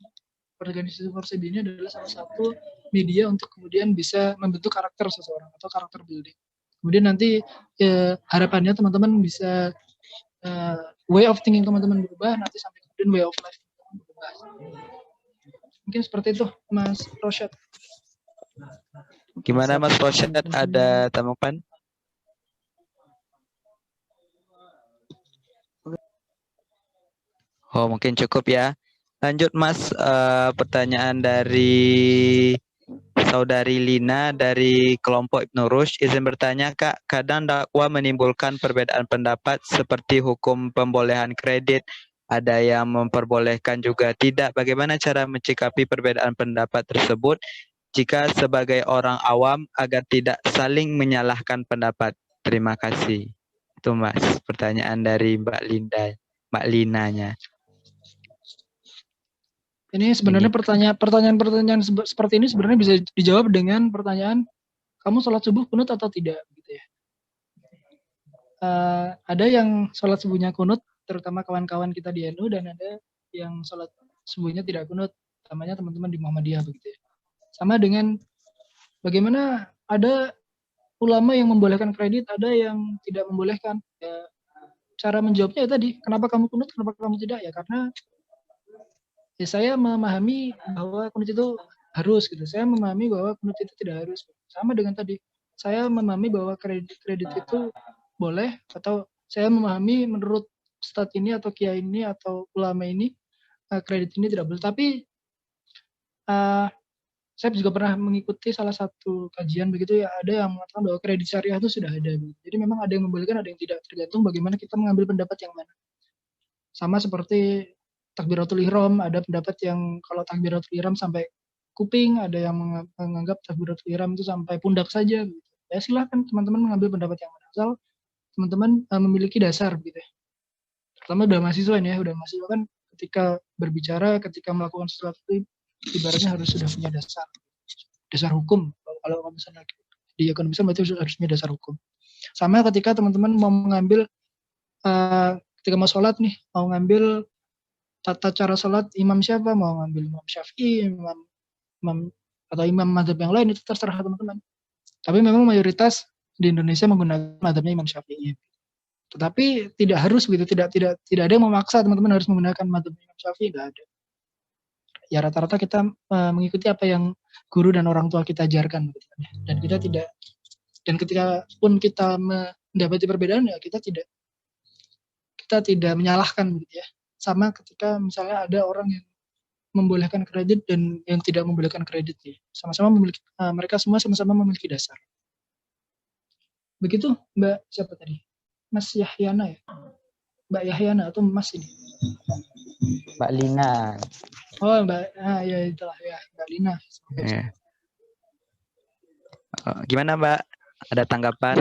Organisasi Forsebi ini adalah salah satu media untuk kemudian bisa membentuk karakter seseorang atau karakter building. Kemudian nanti harapannya teman-teman bisa way of thinking teman-teman berubah, nanti sampai kemudian way of life berubah. Mungkin seperti itu Mas Rosyad. Gimana Mas Rosyad, ada tanggapan? Oh, mungkin cukup ya. Lanjut Mas, pertanyaan dari Saudari Lina dari kelompok Ibnu Rushd. Izin bertanya Kak, kadang dakwah menimbulkan perbedaan pendapat seperti hukum pembolehan kredit, ada yang memperbolehkan juga tidak. Bagaimana cara mencikapi perbedaan pendapat tersebut jika sebagai orang awam agar tidak saling menyalahkan pendapat? Terima kasih. Itu Mas, pertanyaan dari Mbak Linanya. Ini sebenarnya pertanyaan seperti ini sebenarnya bisa dijawab dengan pertanyaan, kamu sholat subuh kunut atau tidak? Gitu ya. Ada yang sholat subuhnya kunut, terutama kawan-kawan kita di NU, dan ada yang sholat subuhnya tidak kunut, namanya teman-teman di Muhammadiyah begitu ya. Sama dengan bagaimana ada ulama yang membolehkan kredit, ada yang tidak membolehkan. Ya, cara menjawabnya tadi, kenapa kamu kunut, kenapa kamu tidak? Ya karena ya saya memahami bahwa kunut itu harus gitu. Saya memahami bahwa kunut itu tidak harus. Sama dengan tadi, saya memahami bahwa kredit itu boleh, atau saya memahami menurut ustadz ini atau kiai ini atau ulama ini kredit ini tidak boleh. Tapi saya juga pernah mengikuti salah satu kajian begitu ya, ada yang mengatakan bahwa kredit syariah itu sudah ada. Jadi memang ada yang membolehkan, ada yang tidak, tergantung bagaimana kita mengambil pendapat yang mana. Sama seperti takbiratul ihram, ada pendapat yang kalau takbiratul ihram sampai kuping, ada yang menganggap takbiratul ihram itu sampai pundak saja. Gitu. Ya silahkan teman-teman mengambil pendapat yang mana, asal teman-teman memiliki dasar gitu ya. Pertama udah mahasiswa nih ya, udah mahasiswa kan ketika berbicara, ketika melakukan sesuatu itu ibaratnya harus sudah punya dasar hukum. Kalau misalnya di ekonomi Islam berarti harus punya dasar hukum. Sama ketika teman-teman mau mengambil ketika mau sholat nih, mau ngambil tata cara sholat imam siapa, mau ngambil imam Syafi'i, imam atau imam mazhab yang lain, itu terserah teman-teman. Tapi memang mayoritas di Indonesia menggunakan mazhabnya Imam Syafi'i. Tetapi tidak harus begitu, tidak ada yang memaksa teman-teman harus menggunakan mazhab Imam Syafi'i, tidak ada. Ya rata-rata kita mengikuti apa yang guru dan orang tua kita ajarkan, gitu. Dan kita tidak, dan ketika pun kita mendapati perbedaan ya kita tidak menyalahkan gitu ya. Sama ketika misalnya ada orang yang membolehkan kredit dan yang tidak membolehkan kredit ya. Sama-sama memiliki, mereka semua sama-sama memiliki dasar. Begitu Mbak siapa tadi? Mas Yahyana ya? Mbak Yahyana atau Mas ini? Mbak Lina. Oh Mbak, ya itulah ya Mbak Lina. Ya. Gimana Mbak? Ada tanggapan?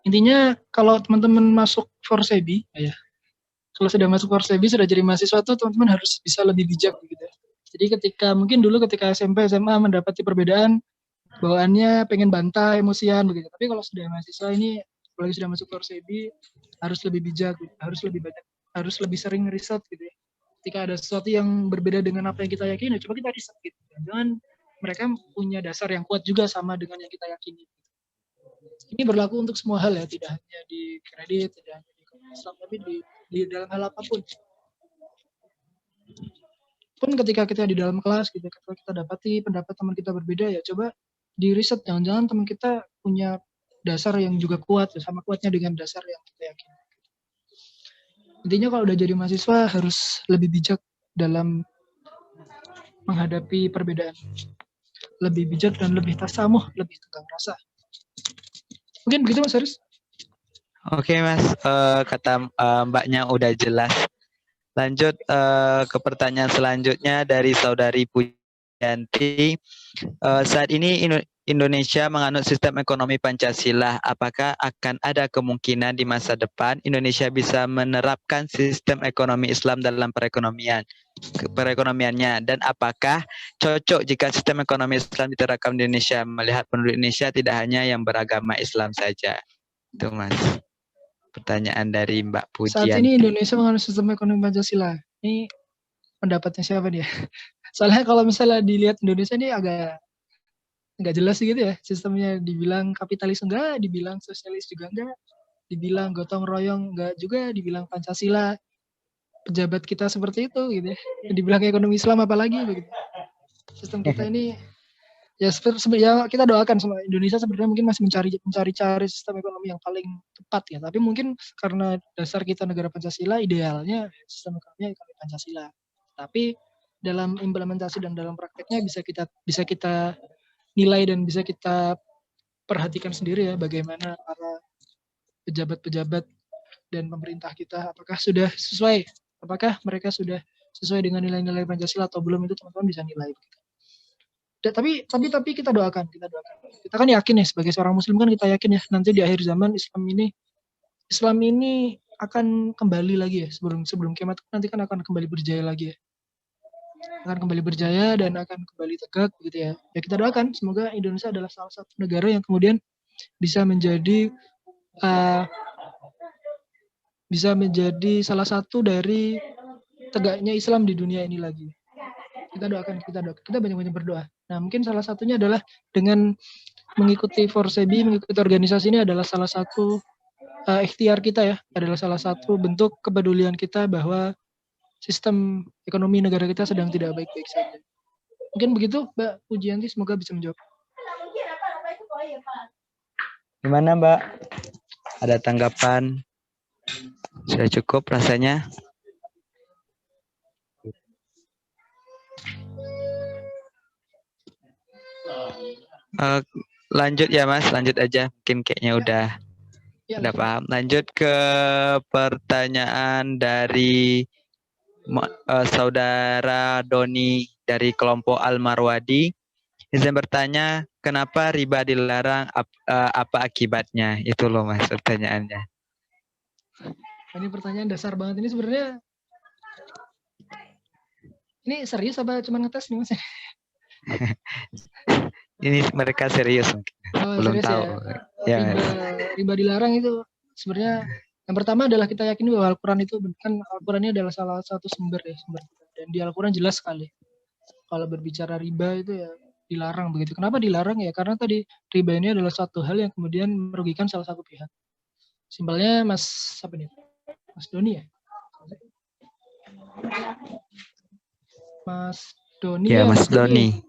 Intinya kalau teman-teman masuk Forsebi, ya, kalau sudah masuk Forsebi, sudah jadi mahasiswa tuh teman-teman harus bisa lebih bijak gitu. Jadi ketika mungkin dulu ketika SMP, SMA mendapati perbedaan, bawaannya pengen bantah, emosian begitu. Tapi kalau sudah mahasiswa ini, apalagi sudah masuk Forsebi, harus lebih bijak, gitu. Harus lebih banyak, harus lebih sering riset gitu ya. Ketika ada sesuatu yang berbeda dengan apa yang kita yakini, coba kita riset gitu. Jangan mereka punya dasar yang kuat juga sama dengan yang kita yakini. Ini berlaku untuk semua hal ya, tidak hanya di kredit, tidak hanya di ekonomi Islam, tapi di dalam hal apapun. Pun ketika kita di dalam kelas, ketika kita dapati pendapat teman kita berbeda, ya coba di riset, jangan-jangan teman kita punya dasar yang juga kuat, ya, sama kuatnya dengan dasar yang kita yakini. Intinya kalau udah jadi mahasiswa harus lebih bijak dalam menghadapi perbedaan. Lebih bijak dan lebih tasamuh, lebih tegang rasa. Mungkin begitu Mas Haris. Oke Mas, kata Mbaknya udah jelas. Lanjut ke pertanyaan selanjutnya dari Saudari Pujanti. Saat ini Indonesia menganut sistem ekonomi Pancasila. Apakah akan ada kemungkinan di masa depan Indonesia bisa menerapkan sistem ekonomi Islam dalam perekonomiannya? Dan apakah cocok jika sistem ekonomi Islam diterapkan di Indonesia, melihat penduduk Indonesia tidak hanya yang beragama Islam saja? Itu Mas. Pertanyaan dari Mbak Pujianti. Saat ini Indonesia menganut sistem ekonomi Pancasila. Ini pendapatnya siapa dia? Soalnya kalau misalnya dilihat Indonesia ini agak nggak jelas gitu ya. Sistemnya dibilang kapitalis enggak, dibilang sosialis juga enggak, dibilang gotong royong enggak juga, dibilang Pancasila. Pejabat kita seperti itu gitu ya. Dibilang ekonomi Islam apalagi begitu. Sistem kita ini ya kita doakan sama Indonesia sebenarnya mungkin masih mencari sistem ekonomi yang paling tepat ya. Tapi mungkin karena dasar kita negara Pancasila, idealnya sistem ekonominya ekonomi Pancasila. Tapi dalam implementasi dan dalam prakteknya bisa kita nilai dan bisa kita perhatikan sendiri ya bagaimana para pejabat-pejabat dan pemerintah kita apakah mereka sudah sesuai dengan nilai-nilai Pancasila atau belum, itu teman-teman bisa nilai. Tapi kita doakan. Kita kan yakin ya sebagai seorang Muslim kan kita yakin ya nanti di akhir zaman Islam ini akan kembali lagi ya sebelum kiamat nanti kan akan kembali berjaya lagi ya. Akan kembali berjaya dan akan kembali tegak begitu ya. Ya kita doakan semoga Indonesia adalah salah satu negara yang kemudian bisa menjadi salah satu dari tegaknya Islam di dunia ini lagi. Kita doakan, kita banyak-banyak berdoa. Nah, mungkin salah satunya adalah dengan mengikuti Forsebi, mengikuti organisasi ini adalah salah satu ikhtiar kita ya, adalah salah satu bentuk kepedulian kita bahwa sistem ekonomi negara kita sedang tidak baik-baik saja. Mungkin begitu, Mbak Pujianti, semoga bisa menjawab. Gimana Mbak? Ada tanggapan? Sudah cukup rasanya? Lanjut ya Mas, lanjut aja. Mungkin kayaknya udah paham. Lanjut ke pertanyaan dari Saudara Doni dari kelompok Al-Marwadi. Izin bertanya, kenapa riba dilarang? Apa akibatnya? Itu loh Mas pertanyaannya. Ini pertanyaan dasar banget. Ini sebenarnya ini serius apa cuma ngetes nih Mas? Ini mereka serius mungkin. Belum Serius tahu. Ya, riba dilarang itu sebenarnya yang pertama adalah kita yakini bahwa Al-Quran itu kan Al-Quran ini adalah salah satu sumber dan di Al-Quran jelas sekali kalau berbicara riba itu ya dilarang begitu. Kenapa dilarang ya? Karena tadi riba ini adalah suatu hal yang kemudian merugikan salah satu pihak. Simpelnya Mas Doni ya? Mas Doni ya, Mas Doni.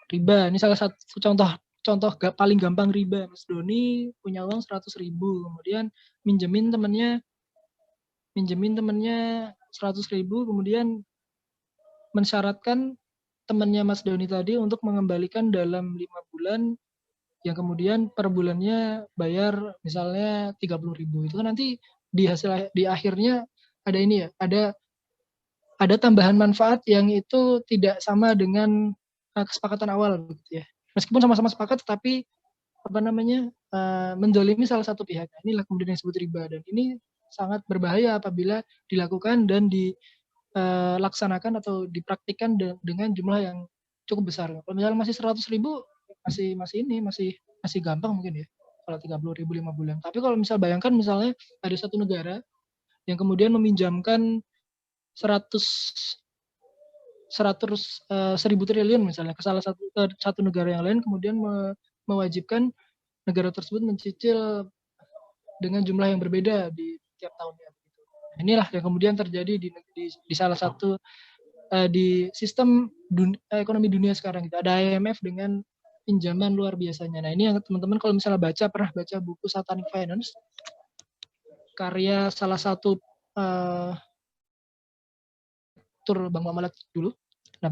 Riba, ini salah satu contoh paling gampang riba. Mas Doni punya uang 100.000, kemudian minjemin temennya 100.000, kemudian mensyaratkan temannya Mas Doni tadi untuk mengembalikan dalam 5 bulan, yang kemudian per bulannya bayar misalnya 30.000. Itu kan nanti di akhirnya ada ini ya, ada tambahan manfaat yang itu tidak sama dengan kesepakatan awal gitu ya. Meskipun sama-sama sepakat, tetapi mendolimi salah satu pihak. Inilah kemudian yang disebut riba, dan ini sangat berbahaya apabila dilakukan dan dilaksanakan atau dipraktikkan dengan jumlah yang cukup besar. Kalau misalnya masih 100.000 masih gampang mungkin ya. Kalau 30.000 5 bulan. Tapi kalau bayangkan misalnya ada satu negara yang kemudian meminjamkan 1.000 triliun misalnya ke satu negara yang lain, kemudian mewajibkan negara tersebut mencicil dengan jumlah yang berbeda di tiap tahunnya. Nah, inilah yang kemudian terjadi di salah satu di sistem ekonomi dunia sekarang. Ada IMF dengan pinjaman luar biasanya. Nah, ini yang teman-teman kalau misalnya pernah baca buku Satanic Finance, karya salah satu Bank Muamalat dulu. Nah,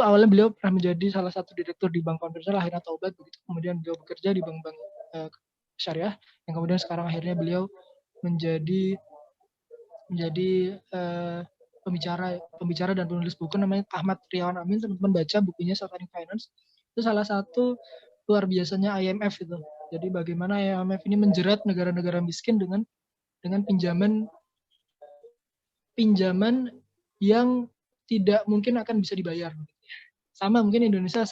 awalnya beliau pernah menjadi salah satu direktur di bank konvensional, akhirnya taubat begitu. Kemudian beliau bekerja di bank-bank syariah, yang kemudian sekarang akhirnya beliau menjadi pembicara dan penulis buku namanya Ahmad Riawan Amin. Teman-teman baca bukunya Satanic Finance. Itu salah satu luar biasanya IMF itu. Jadi bagaimana IMF ini menjerat negara-negara miskin dengan pinjaman yang tidak mungkin akan bisa dibayar. Sama mungkin Indonesia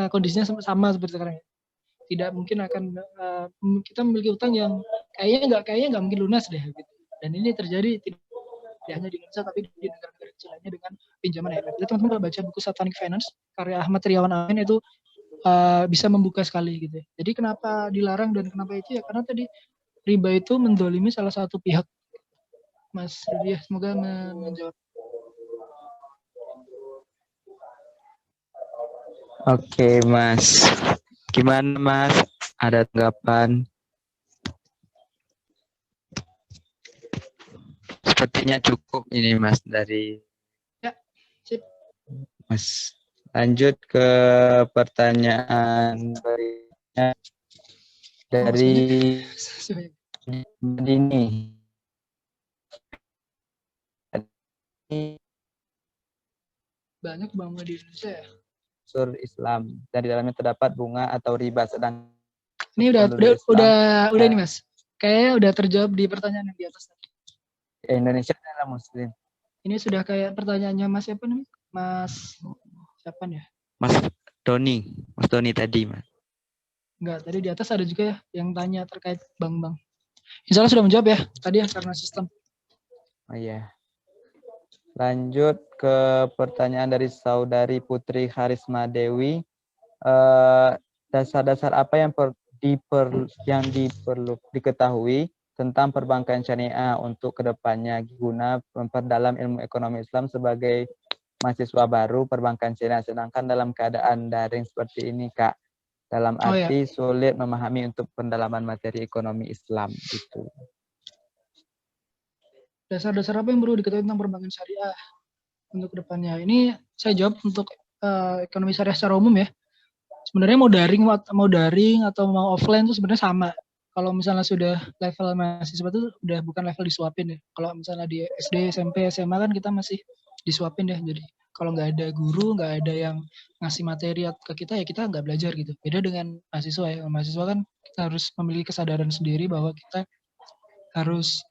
kondisinya sama seperti sekarang. Tidak mungkin akan kita memiliki utang yang kayaknya nggak mungkin lunas deh. Gitu. Dan ini terjadi tidak hanya di Indonesia tapi di negara-negara kecil lainnya dengan pinjaman IMF. Jadi teman-teman kalau baca buku Satanic Finance karya Ahmad Riawan Amin itu bisa membuka sekali gitu. Jadi kenapa dilarang dan kenapa itu ya karena tadi riba itu mendolimi salah satu pihak. Mas Rudi, semoga menjawab. Oke, Mas. Gimana, Mas? Ada tanggapan? Sepertinya cukup ini, Mas, dari... Ya, sip. Mas, lanjut ke pertanyaan berikutnya dari Dini. Banyak bank di Indonesia ya. Unsur Islam dan di dalamnya terdapat bunga atau riba, sedang ini udah ini Mas. Kayaknya udah terjawab di pertanyaan yang di atas tadi. Indonesia adalah Muslim. Ini sudah kayak pertanyaannya Mas siapa nih? Mas siapa nih ya? Mas Doni tadi, Mas. Enggak, tadi di atas ada juga ya yang tanya terkait bank-bank. Insya Allah sudah menjawab ya tadi ya karena sistem. Oh iya. Lanjut ke pertanyaan dari Saudari Putri Harisma Dewi. Dasar-dasar apa yang diperlu diketahui tentang perbankan syariah untuk kedepannya guna memperdalam ilmu ekonomi Islam sebagai mahasiswa baru perbankan syariah, sedangkan dalam keadaan daring seperti ini, Kak, dalam arti sulit memahami untuk pendalaman materi ekonomi Islam gitu. dasar-dasar apa yang perlu diketahui tentang perbankan syariah untuk kedepannya. Ini saya jawab untuk ekonomi syariah secara umum ya. Sebenarnya mau daring atau mau offline itu sebenarnya sama. Kalau misalnya sudah level mahasiswa itu udah bukan level disuapin ya. Kalau misalnya di SD, SMP, SMA kan kita masih disuapin ya. Jadi kalau nggak ada guru, nggak ada yang ngasih materi ke kita ya kita nggak belajar gitu. Beda dengan mahasiswa ya. Mahasiswa kan kita harus memiliki kesadaran sendiri bahwa kita harus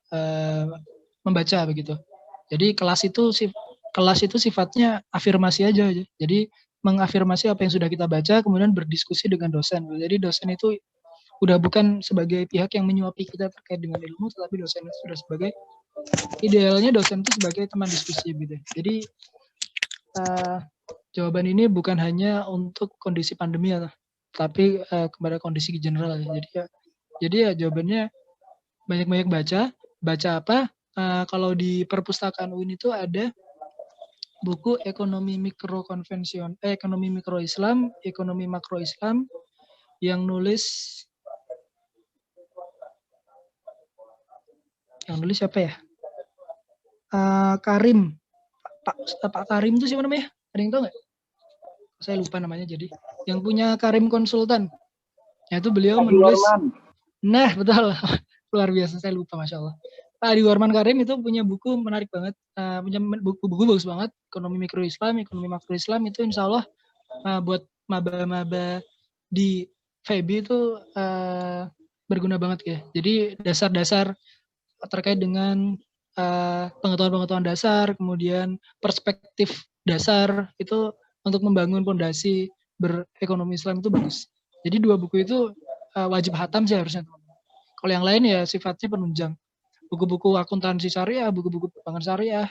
membaca begitu. Jadi kelas itu sifatnya afirmasi aja. Jadi mengafirmasi apa yang sudah kita baca, kemudian berdiskusi dengan dosen. Jadi dosen itu udah bukan sebagai pihak yang menyuapi kita terkait dengan ilmu, tetapi dosen itu sudah sebagai, idealnya dosen itu sebagai teman diskusi gitu. Jadi jawaban ini bukan hanya untuk kondisi pandemi ya, tapi kepada kondisi general ya. Jadi ya jawabannya banyak-banyak baca. Baca apa? Kalau di perpustakaan UIN itu ada buku ekonomi mikro Islam, ekonomi makro Islam yang nulis siapa ya? Karim. Pak Karim itu siapa namanya? Ada yang tahu nggak? Saya lupa namanya jadi. Yang punya Karim Konsultan. Yaitu beliau menulis. Nah, betul. Luar biasa, saya lupa, Masya Allah. Pak Adi Warman Karim itu punya buku menarik banget, punya buku bagus banget, ekonomi mikro Islam, ekonomi makro Islam itu insya Allah buat maba-maba di FEB itu berguna banget ya. Jadi dasar-dasar terkait dengan pengetahuan-pengetahuan dasar, kemudian perspektif dasar itu untuk membangun fondasi berekonomi Islam itu bagus. Jadi 2 buku itu wajib hatam sih harusnya. Kalau yang lain ya sifatnya penunjang. Buku-buku akuntansi syariah, buku-buku perbankan syariah,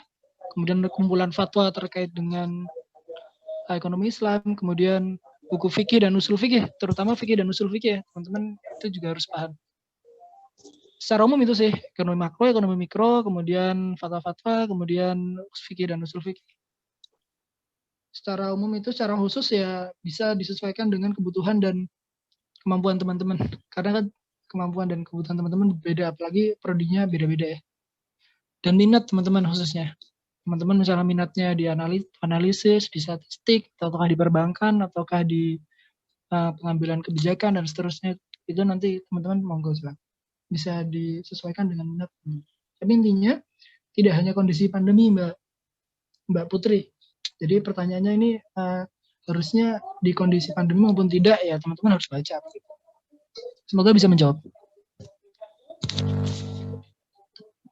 kemudian kumpulan fatwa terkait dengan ekonomi Islam, kemudian buku fikih dan usul fikih, terutama fikih dan usul fikih ya, teman-teman itu juga harus paham. Secara umum itu sih, ekonomi makro, ekonomi mikro, kemudian fatwa-fatwa, kemudian fikih dan usul fikih. Secara umum itu, secara khusus ya bisa disesuaikan dengan kebutuhan dan kemampuan teman-teman. Karena kan kemampuan dan kebutuhan teman-teman beda, apalagi prodinya beda-beda ya. Dan minat teman-teman khususnya. Teman-teman misalnya minatnya di analisis, di statistik, ataukah di perbankan, ataukah di pengambilan kebijakan, dan seterusnya. Itu nanti teman-teman monggo silakan. Bisa disesuaikan dengan minat. Tapi intinya, tidak hanya kondisi pandemi Mbak Putri. Jadi pertanyaannya ini harusnya di kondisi pandemi maupun tidak ya teman-teman harus baca. Semoga bisa menjawab.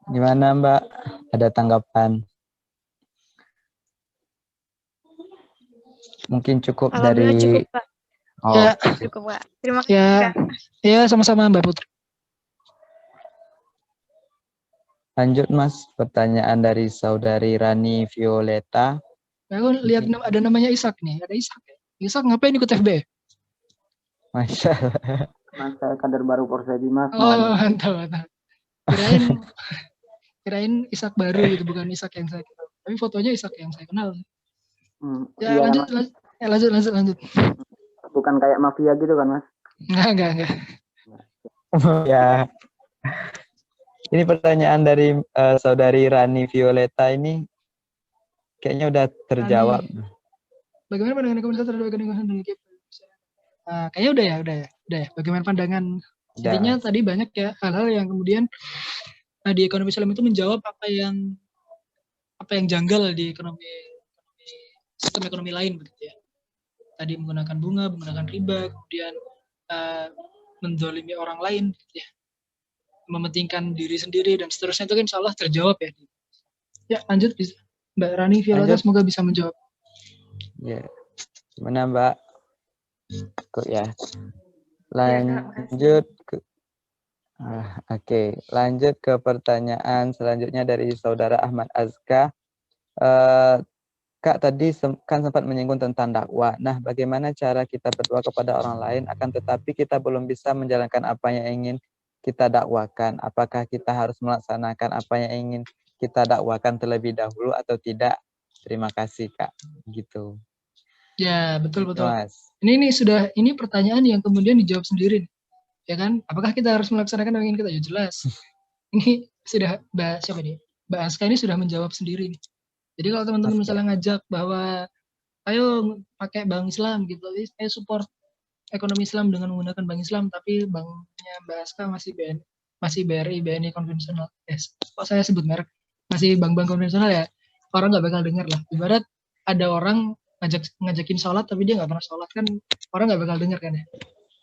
Gimana Mbak? Ada tanggapan? Mungkin cukup dari... Cukup, Pak. Oh. Ya, cukup, Pak. Terima kasih, Kak. Ya, sama-sama Mbak Putri. Lanjut Mas, pertanyaan dari saudari Rani Violeta. Aku lihat ada namanya Ishak nih, ada Ishak. Ishak ngapain ikut FB? Masya Allah. Mas, saya kader baru Porsebi Mas. Oh, mantap. Kirain Ishak baru gitu, bukan Ishak yang saya kenal. Tapi fotonya Ishak yang saya kenal. Ya, iya, lanjut. Bukan kayak mafia gitu kan Mas? Enggak. Ya. Ini pertanyaan dari saudari Rani Violeta ini kayaknya udah terjawab. Rani, bagaimana pandangan komunitas terhadap ekonomi dari KIP? Kayaknya udah ya. Bagaimana pandangan? Intinya tadi banyak ya hal-hal yang kemudian di ekonomi Islam itu menjawab apa yang janggal di sistem ekonomi lain begitu ya. Tadi menggunakan bunga, menggunakan riba, kemudian menzalimi orang lain gitu ya. Mementingkan diri sendiri dan seterusnya itu kan insya Allah terjawab ya. Ya lanjut bisa. Mbak Rani Violeta semoga bisa menjawab. Ya, gimana Mbak? Kok ya? Lanjut ke lanjut ke pertanyaan selanjutnya dari saudara Ahmad Azka. Kak tadi kan sempat menyinggung tentang dakwah. Nah, bagaimana cara kita berdoa kepada orang lain akan tetapi kita belum bisa menjalankan apa yang ingin kita dakwakan? Apakah kita harus melaksanakan apa yang ingin kita dakwakan terlebih dahulu atau tidak? Terima kasih Kak. Gitu. Ya, betul. Mas. Ini pertanyaan yang kemudian dijawab sendiri. Ya kan? Apakah kita harus melaksanakan yang ingin kita? Ya jelas. Ini sudah Mbak Mbak Aska ini sudah menjawab sendiri nih. Jadi kalau teman-teman misalnya ngajak bahwa ayo pakai bank Islam gitu, saya support ekonomi Islam dengan menggunakan bank Islam, tapi banknya Mbak Aska masih BRI, BNI konvensional. Kok saya sebut merek? Masih bank-bank konvensional ya, orang nggak bakal dengar lah. Ibarat ada orang ngajakin sholat tapi dia nggak pernah sholat, kan orang nggak bakal dengar kan ya.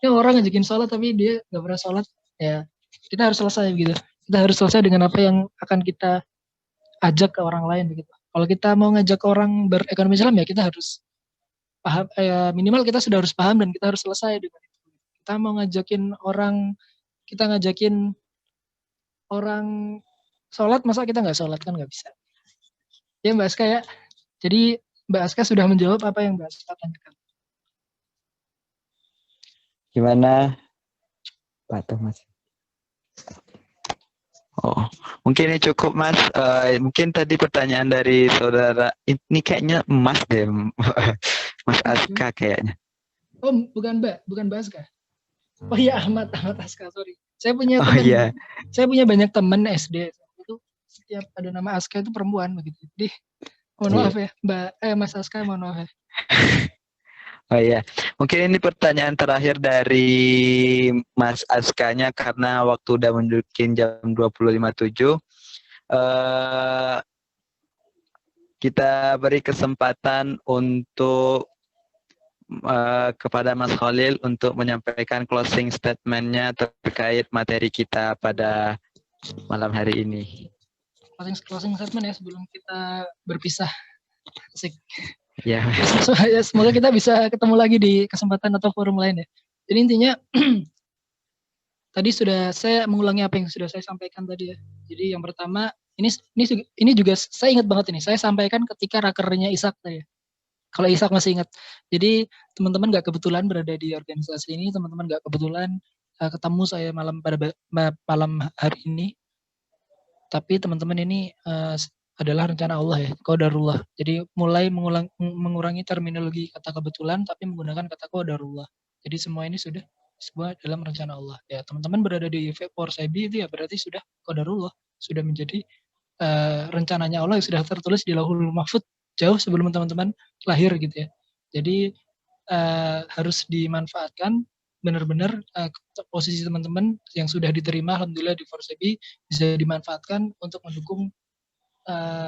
Ini orang ngajakin sholat tapi dia nggak pernah sholat, ya kita harus selesai begitu. Kita harus selesai dengan apa yang akan kita ajak ke orang lain begitu. Kalau kita mau ngajak orang berekonomi Islam ya kita harus paham, minimal kita sudah harus paham dan kita harus selesai dengan itu. Kita mau ngajakin orang sholat, masa kita nggak sholat, kan nggak bisa. Ya Mbak Aska ya. Jadi Mbak Aska sudah menjawab apa yang Mbak Aska tanyakan. Gimana Pak Thomas? Oh, mungkin ini cukup Mas. Mungkin tadi pertanyaan dari saudara, ini kayaknya Mas deh, Mas Aska kayaknya. Oh, bukan Mbak Aska. Oh iya, Ahmad Aska, sorry. Saya punya saya punya banyak teman SD itu, setiap ada nama Aska itu perempuan begitu. Jadi mohon maaf ya, Mas Aska, mohon maaf ya. Oh iya, mungkin ini pertanyaan terakhir dari Mas Askanya karena waktu udah menunjukin jam 20.57. Kita beri kesempatan untuk kepada Mas Khalil untuk menyampaikan closing statement-nya terkait materi kita pada malam hari ini. Closing statement ya sebelum kita berpisah. Asik. Ya. Semoga kita bisa ketemu lagi di kesempatan atau forum lain ya. Jadi intinya tadi sudah saya mengulangi apa yang sudah saya sampaikan tadi ya. Jadi yang pertama ini juga saya ingat banget ini. Saya sampaikan ketika rakernya Ishak tadi ya. Kalau Ishak masih ingat. Jadi teman-teman nggak kebetulan berada di organisasi ini, teman-teman nggak kebetulan ketemu saya malam hari ini. Tapi teman-teman ini adalah rencana Allah ya, qadarullah. Jadi mulai mengurangi terminologi kata kebetulan, tapi menggunakan kata qadarullah. Jadi semua ini sudah sebuah dalam rencana Allah. Ya teman-teman berada di Forsebi itu ya berarti sudah qadarullah, sudah menjadi rencananya Allah yang sudah tertulis di Lauhul Mahfuz jauh sebelum teman-teman lahir gitu ya. Jadi harus dimanfaatkan benar-benar posisi teman-teman yang sudah diterima alhamdulillah di Forsebi bisa dimanfaatkan untuk mendukung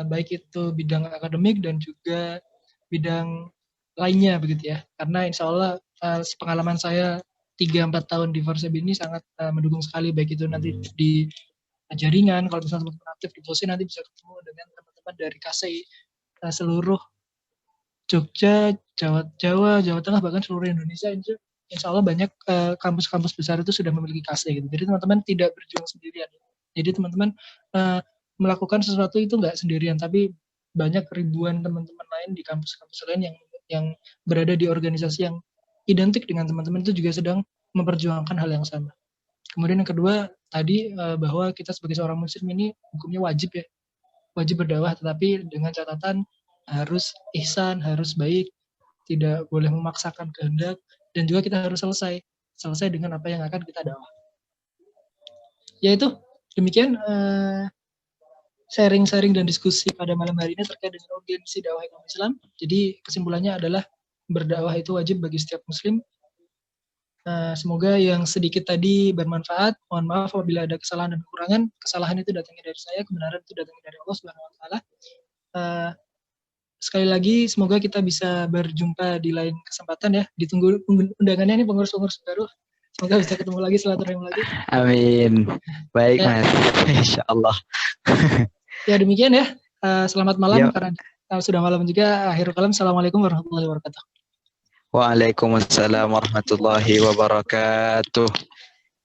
baik itu bidang akademik dan juga bidang lainnya begitu ya. Karena insya Allah pengalaman saya 3-4 tahun di Forsebi ini sangat mendukung sekali, baik itu nanti di jaringan, kalau misalnya teman-teman aktif di POSI nanti bisa ketemu dengan teman-teman dari KSI seluruh Jogja, Jawa Tengah, bahkan seluruh Indonesia. Insya Allah banyak kampus-kampus besar itu sudah memiliki KSI gitu. Jadi teman-teman tidak berjuang sendirian. Jadi teman-teman melakukan sesuatu itu nggak sendirian, tapi banyak ribuan teman-teman lain di kampus-kampus lain yang berada di organisasi yang identik dengan teman-teman itu juga sedang memperjuangkan hal yang sama. Kemudian yang kedua tadi bahwa kita sebagai seorang muslim ini hukumnya wajib ya, wajib berdakwah, tetapi dengan catatan harus ihsan, harus baik, tidak boleh memaksakan kehendak, dan juga kita harus selesai dengan apa yang akan kita dakwah. Yaitu demikian sharing-sharing dan diskusi pada malam hari ini terkait dengan urgensi dakwah ekonomi Islam. Jadi kesimpulannya adalah berdakwah itu wajib bagi setiap muslim. Semoga yang sedikit tadi bermanfaat. Mohon maaf apabila ada kesalahan dan kekurangan. Kesalahan itu datangnya dari saya, kebenaran itu datangnya dari Allah Subhanahu wa taala. Sekali lagi semoga kita bisa berjumpa di lain kesempatan ya. Ditunggu undangannya nih pengurus-pengurus baru. Semoga bisa ketemu lagi, silaturahim lagi. Amin. Baik ya. Mas. Insyaallah. Ya demikian ya. Selamat malam karena sudah malam juga. Akhirul kalam. Assalamualaikum warahmatullahi wabarakatuh. Waalaikumsalam warahmatullahi wabarakatuh.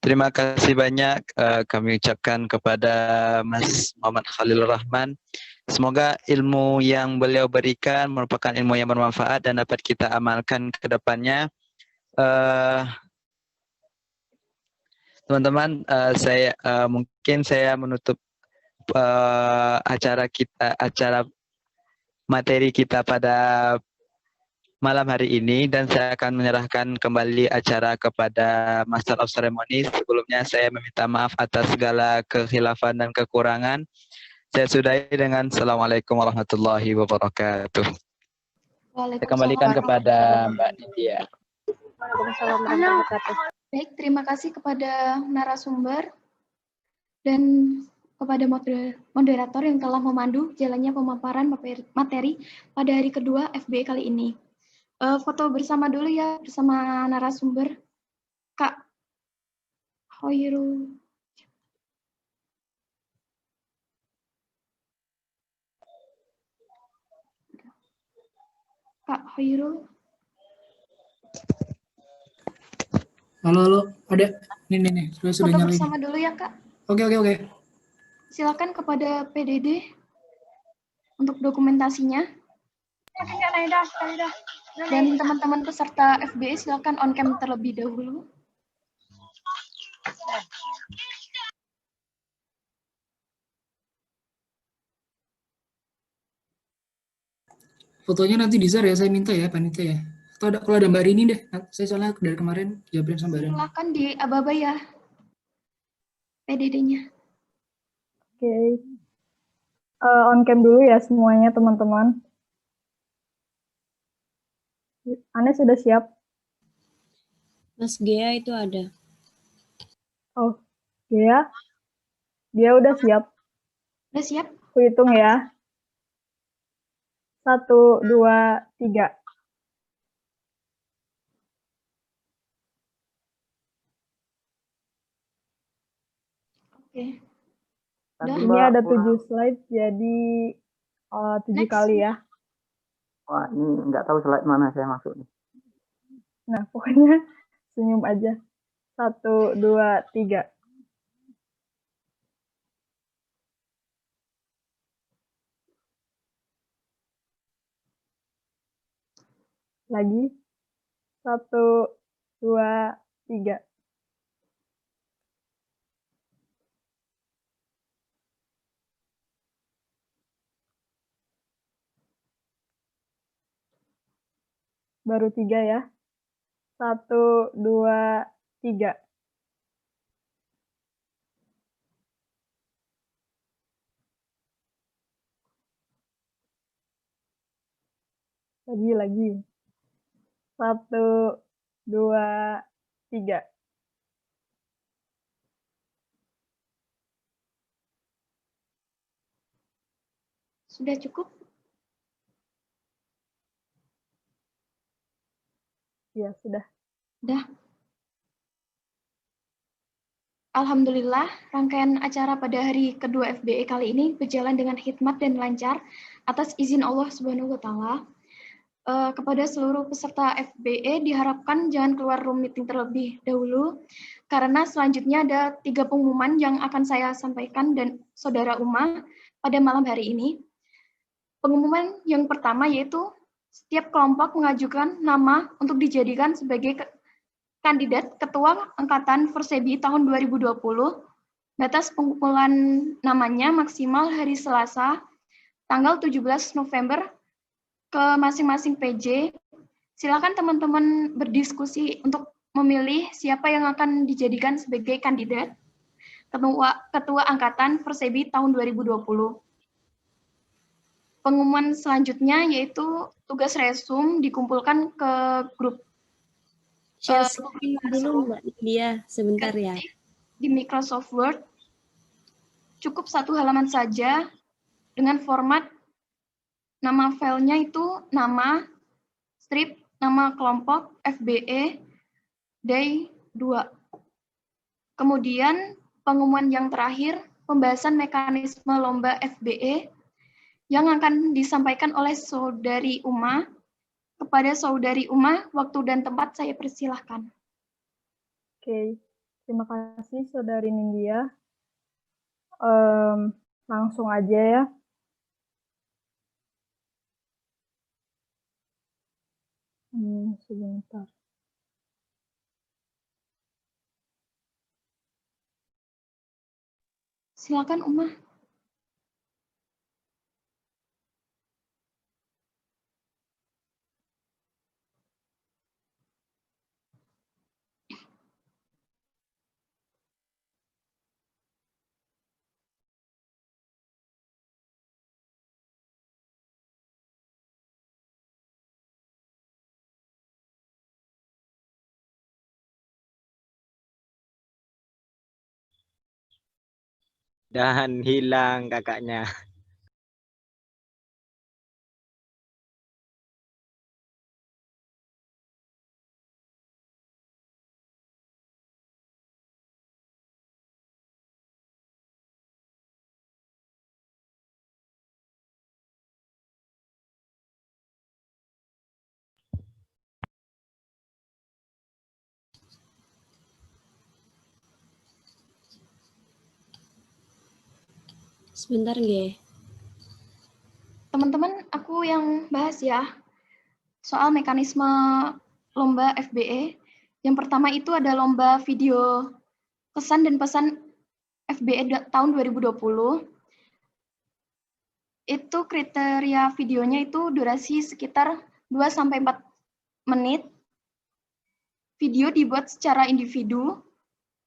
Terima kasih banyak kami ucapkan kepada Mas Muhammad Khalil Rahman. Semoga ilmu yang beliau berikan merupakan ilmu yang bermanfaat dan dapat kita amalkan ke depannya. Teman-teman, mungkin saya menutup acara materi kita pada malam hari ini, dan saya akan menyerahkan kembali acara kepada Master of Ceremony. Sebelumnya saya meminta maaf atas segala kekhilafan dan kekurangan. Saya sudahi dengan Assalamualaikum warahmatullahi wabarakatuh. Saya kembalikan kepada Mbak Nitya. Waalaikumsalam warahmatullahi wabarakatuh. Baik, terima kasih kepada narasumber dan kepada moderator yang telah memandu jalannya pemaparan materi pada hari kedua FB kali ini. Foto bersama dulu ya, bersama narasumber. Kak Hoirul. Kak Hoirul. Halo, ada. Nih, sudah Foto nyala bersama ini. dulu ya, Kak. Oke. Silakan kepada PDD untuk dokumentasinya. Dan teman-teman peserta FBE silakan on cam terlebih dahulu. Fotonya nanti di-share ya, saya minta ya, panitia ya. Atau kalau ada Mbak Rini deh, saya soalnya dari kemarin jabrin sama Mbak Rini. Silakan di aba-aba ya, PDD-nya. Oke. On cam dulu ya semuanya teman-teman. Anda sudah siap? Mas Gea itu ada. Oh, Gea? Dia udah siap? Udah siap? Aku hitung ya. 1, 2, 3. Oke. Tadi Ini ada Mbak 7 slide, jadi 7 Next. kali ya. Wah, ini nggak tahu slide mana saya masuk nih. Nah, pokoknya senyum aja. 1, 2, 3. Lagi. 1, 2, 3. Baru 3 ya. 1, 2, 3. Lagi. 1, 2, 3. Sudah cukup? Ya, sudah. Sudah. Alhamdulillah, rangkaian acara pada hari kedua FBE kali ini berjalan dengan hikmat dan lancar atas izin Allah Subhanahu wa Ta'ala. Kepada seluruh peserta FBE diharapkan jangan keluar room meeting terlebih dahulu, karena selanjutnya ada 3 pengumuman yang akan saya sampaikan dan Saudara Uma pada malam hari ini. Pengumuman yang pertama yaitu setiap kelompok mengajukan nama untuk dijadikan sebagai kandidat Ketua Angkatan Forsebi tahun 2020. Batas pengumpulan namanya maksimal hari Selasa, tanggal 17 November ke masing-masing PJ. Silakan teman-teman berdiskusi untuk memilih siapa yang akan dijadikan sebagai kandidat Ketua Angkatan Forsebi tahun 2020. Pengumuman selanjutnya yaitu tugas resum dikumpulkan ke grup Share screen dulu Mbak Dia sebentar ya. Di Microsoft Word. Cukup 1 halaman saja dengan format nama filenya itu nama, strip, nama kelompok, FBE, day 2. Kemudian pengumuman yang terakhir, pembahasan mekanisme lomba FBE yang akan disampaikan oleh Saudari Uma. Kepada Saudari Uma, waktu dan tempat saya persilahkan. Oke, terima kasih Saudari Nindya. Langsung aja ya. Sebentar. Silakan Uma. Dan hilang kakaknya. Sebentar nggih. Teman-teman, aku yang bahas ya soal mekanisme lomba FBE. Yang pertama itu ada lomba video kesan dan pesan FBE tahun 2020. Itu kriteria videonya itu durasi sekitar 2-4 menit. Video dibuat secara individu.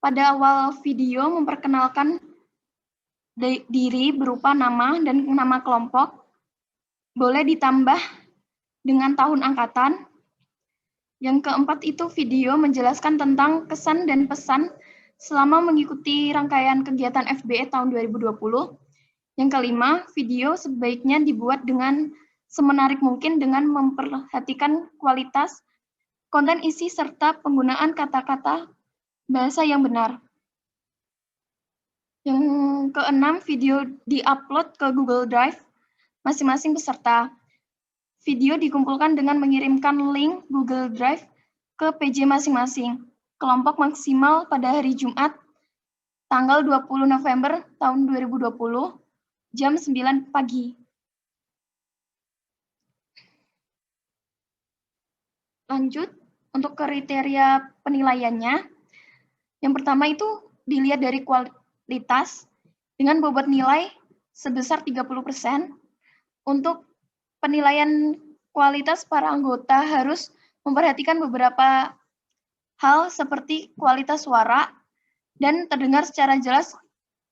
Pada awal video memperkenalkan diri berupa nama dan nama kelompok. Boleh ditambah dengan tahun angkatan. Yang keempat itu video menjelaskan tentang kesan dan pesan selama mengikuti rangkaian kegiatan FBE tahun 2020. Yang kelima, video sebaiknya dibuat dengan semenarik mungkin dengan memperhatikan kualitas, konten isi, serta penggunaan kata-kata bahasa yang benar. Yang keenam, video di-upload ke Google Drive masing-masing peserta. Video dikumpulkan dengan mengirimkan link Google Drive ke PJ masing-masing. Kelompok maksimal pada hari Jumat, tanggal 20 November tahun 2020, jam 9 pagi. Lanjut, untuk kriteria penilaiannya. Yang pertama itu dilihat dari kualitas dengan bobot nilai sebesar 30%. Untuk penilaian kualitas, para anggota harus memperhatikan beberapa hal seperti kualitas suara dan terdengar secara jelas,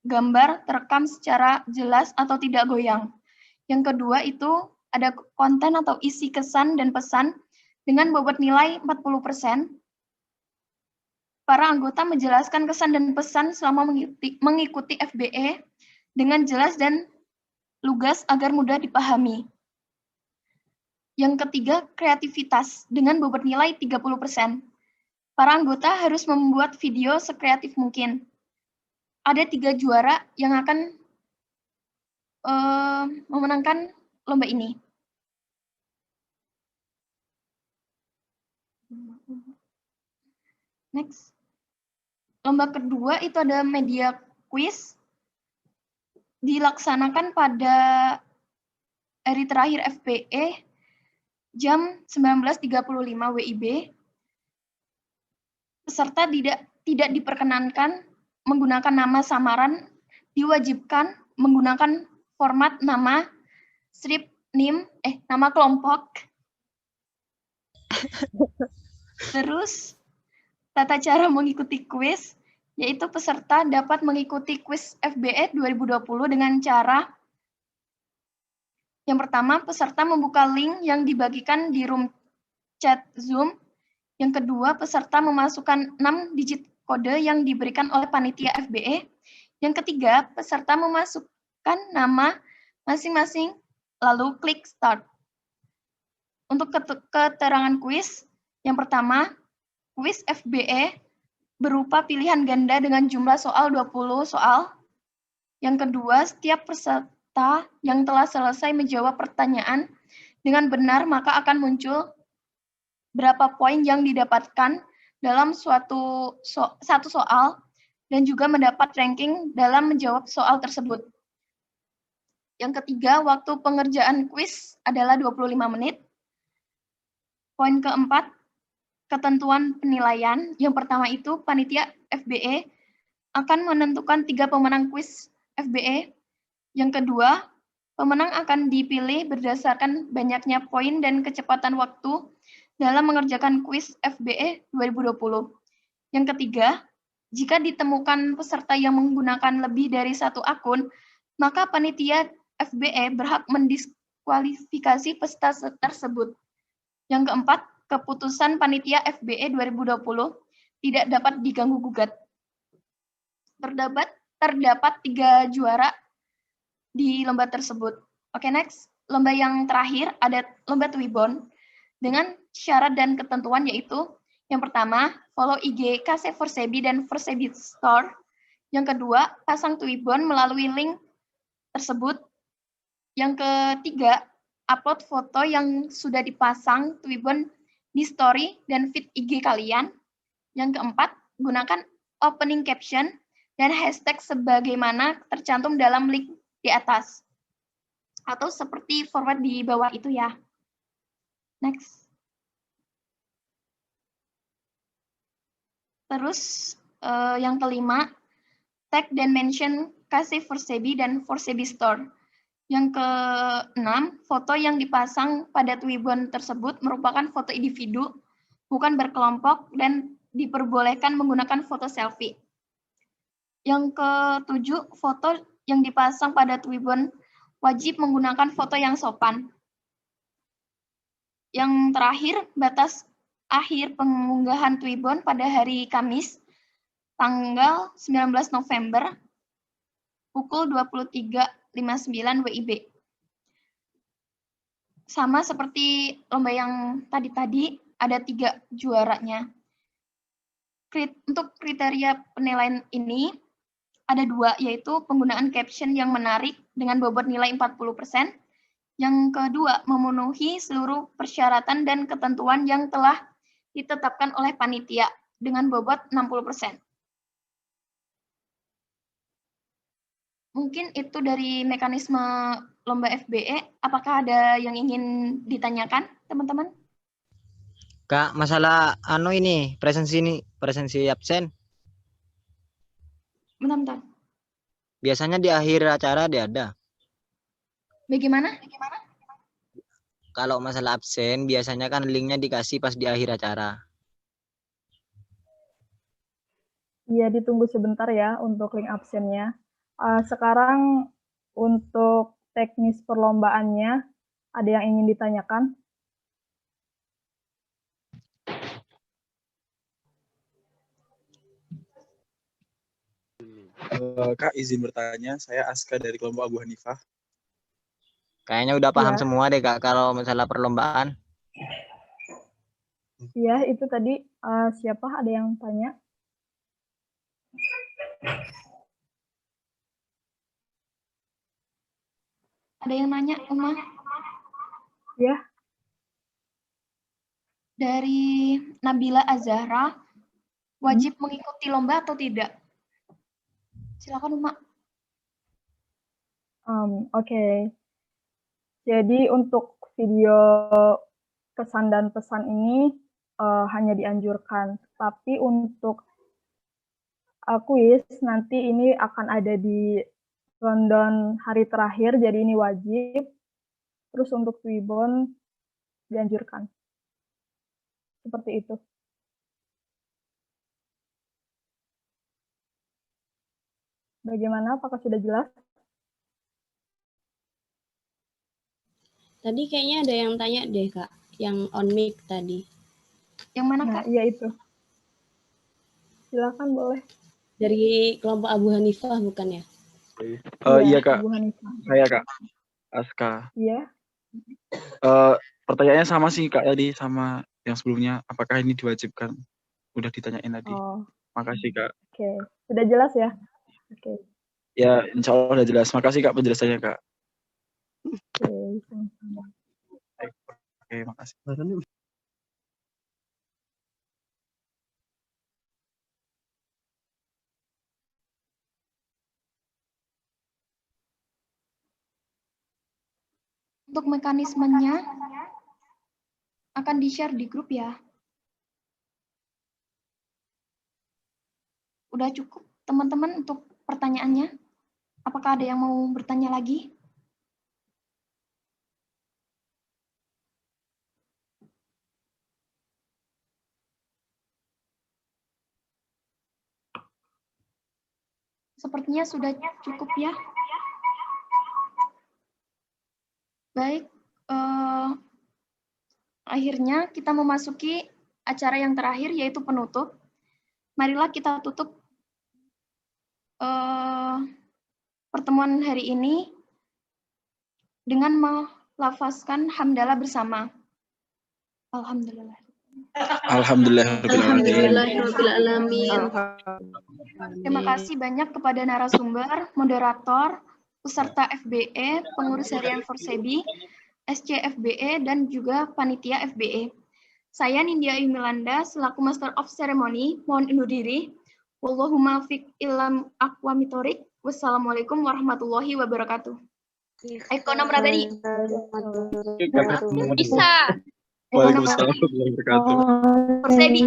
gambar terekam secara jelas atau tidak goyang. Yang kedua itu ada konten atau isi kesan dan pesan dengan bobot nilai 40%. Para anggota menjelaskan kesan dan pesan selama mengikuti FBE dengan jelas dan lugas agar mudah dipahami. Yang ketiga, kreativitas dengan bobot nilai 30%. Para anggota harus membuat video sekreatif mungkin. Ada 3 juara yang akan memenangkan lomba ini. Next. Lomba kedua itu ada media quiz. Dilaksanakan pada hari terakhir FBE jam 19.35 WIB. Peserta tidak diperkenankan menggunakan nama samaran, diwajibkan menggunakan format nama, strip name, nama kelompok. Terus, tata cara mengikuti kuis, yaitu peserta dapat mengikuti kuis FBE 2020 dengan cara yang pertama, peserta membuka link yang dibagikan di room chat Zoom. Yang kedua, peserta memasukkan 6 digit kode yang diberikan oleh panitia FBE. Yang ketiga, peserta memasukkan nama masing-masing, lalu klik start. Untuk keterangan kuis, yang pertama, kuis FBE berupa pilihan ganda dengan jumlah soal 20 soal. Yang kedua, setiap peserta yang telah selesai menjawab pertanyaan dengan benar, maka akan muncul berapa poin yang didapatkan dalam satu soal dan juga mendapat ranking dalam menjawab soal tersebut. Yang ketiga, waktu pengerjaan kuis adalah 25 menit. Poin keempat, ketentuan penilaian. Yang pertama itu, panitia FBE akan menentukan 3 pemenang kuis FBE. Yang kedua, pemenang akan dipilih berdasarkan banyaknya poin dan kecepatan waktu dalam mengerjakan kuis FBE 2020. Yang ketiga, jika ditemukan peserta yang menggunakan lebih dari 1 akun, maka panitia FBE berhak mendiskualifikasi peserta tersebut. Yang keempat, keputusan panitia FBE 2020 tidak dapat diganggu-gugat. terdapat 3 juara di lomba tersebut. Oke, next. Lomba yang terakhir ada lomba Twibbon dengan syarat dan ketentuan yaitu yang pertama, follow IG KC4SEBI dan 4SEBI Store. Yang kedua, pasang Twibbon melalui link tersebut. Yang ketiga, upload foto yang sudah dipasang Twibbon di story dan feed IG kalian. Yang keempat, gunakan opening caption dan hashtag sebagaimana tercantum dalam link di atas. Atau seperti forward di bawah itu ya. Next. Terus yang kelima, tag dan mention KC4SEBI dan 4SEBI Store. Yang keenam, foto yang dipasang pada Twibbon tersebut merupakan foto individu, bukan berkelompok, dan diperbolehkan menggunakan foto selfie. Yang ketujuh, foto yang dipasang pada Twibbon wajib menggunakan foto yang sopan. Yang terakhir, batas akhir pengunggahan Twibbon pada hari Kamis, tanggal 19 November, pukul 23.59 WIB. Sama seperti lomba yang tadi, ada 3 juaranya. Untuk kriteria penilaian ini, ada 2, yaitu penggunaan caption yang menarik dengan bobot nilai 40%, yang kedua, memenuhi seluruh persyaratan dan ketentuan yang telah ditetapkan oleh panitia dengan bobot 60%. Mungkin itu dari mekanisme lomba FBE. Apakah ada yang ingin ditanyakan, teman-teman? Kak, masalah ini, presensi absen. Bentar. Biasanya di akhir acara dia ada. Bagaimana? Kalau masalah absen, biasanya kan linknya dikasih pas di akhir acara. Iya, ditunggu sebentar ya untuk link absennya. Sekarang untuk teknis perlombaannya, ada yang ingin ditanyakan? Kak, izin bertanya, saya Aska dari kelompok Abu Hanifah. Kayaknya udah paham semua deh Kak kalau masalah perlombaan. Iya, itu tadi siapa ada yang tanya? Ada yang nanya, Uma? Ya. Dari Nabila Azahra, wajib mengikuti lomba atau tidak? Silakan, Uma. Oke. Jadi untuk video pesan dan pesan ini hanya dianjurkan, tapi untuk kuis nanti ini akan ada di rundown hari terakhir, jadi ini wajib. Terus untuk Twibbon dianjurkan. Seperti itu. Bagaimana? Apakah sudah jelas? Tadi kayaknya ada yang tanya deh, Kak. Yang on mic tadi. Yang mana, Kak? Iya itu. Silakan boleh. Dari kelompok Abu Hanifah bukan ya? Iya Kak. Abu Hanifah. Saya Kak. Aska. Iya. Pertanyaannya sama sih Kak tadi sama yang sebelumnya. Apakah ini diwajibkan? Udah ditanyain tadi. Oh. Makasih Kak. Oke. Sudah jelas ya? Oke. Ya, insya Allah udah jelas. Makasih Kak penjelasannya Kak. Oke, sama-sama. Oke, makasih. Untuk mekanismenya akan di-share di grup ya. Udah cukup teman-teman untuk pertanyaannya? Apakah ada yang mau bertanya lagi? Sepertinya sudah cukup ya. Baik, akhirnya kita memasuki acara yang terakhir yaitu penutup. Marilah kita tutup pertemuan hari ini dengan melafazkan hamdalah bersama. Alhamdulillah. Alhamdulillahirrahmanirrahim. Terima kasih banyak kepada narasumber, moderator, peserta FBE, pengurus harian Forsebi, SC FBE, dan juga panitia FBE. Saya Nindya Yumilanda, selaku Master of Ceremony, mohon undur diri. Wallahumma fiq ilam aqwamitorik. Wassalamualaikum warahmatullahi wabarakatuh. Ekonom Rabani. Bisa. Waalaikumsalam warahmatullahi wabarakatuh. Forsebi.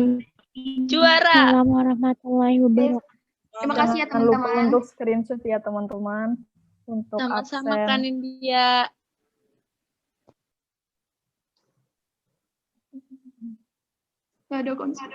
Juara. Assalamualaikum warahmatullahi wabarakatuh. Terima kasih ya Jangan lupa teman-teman. untuk screenshot ya teman-teman. Untuk Sama-sama absen. Kak Nindya. Gak ada konsep.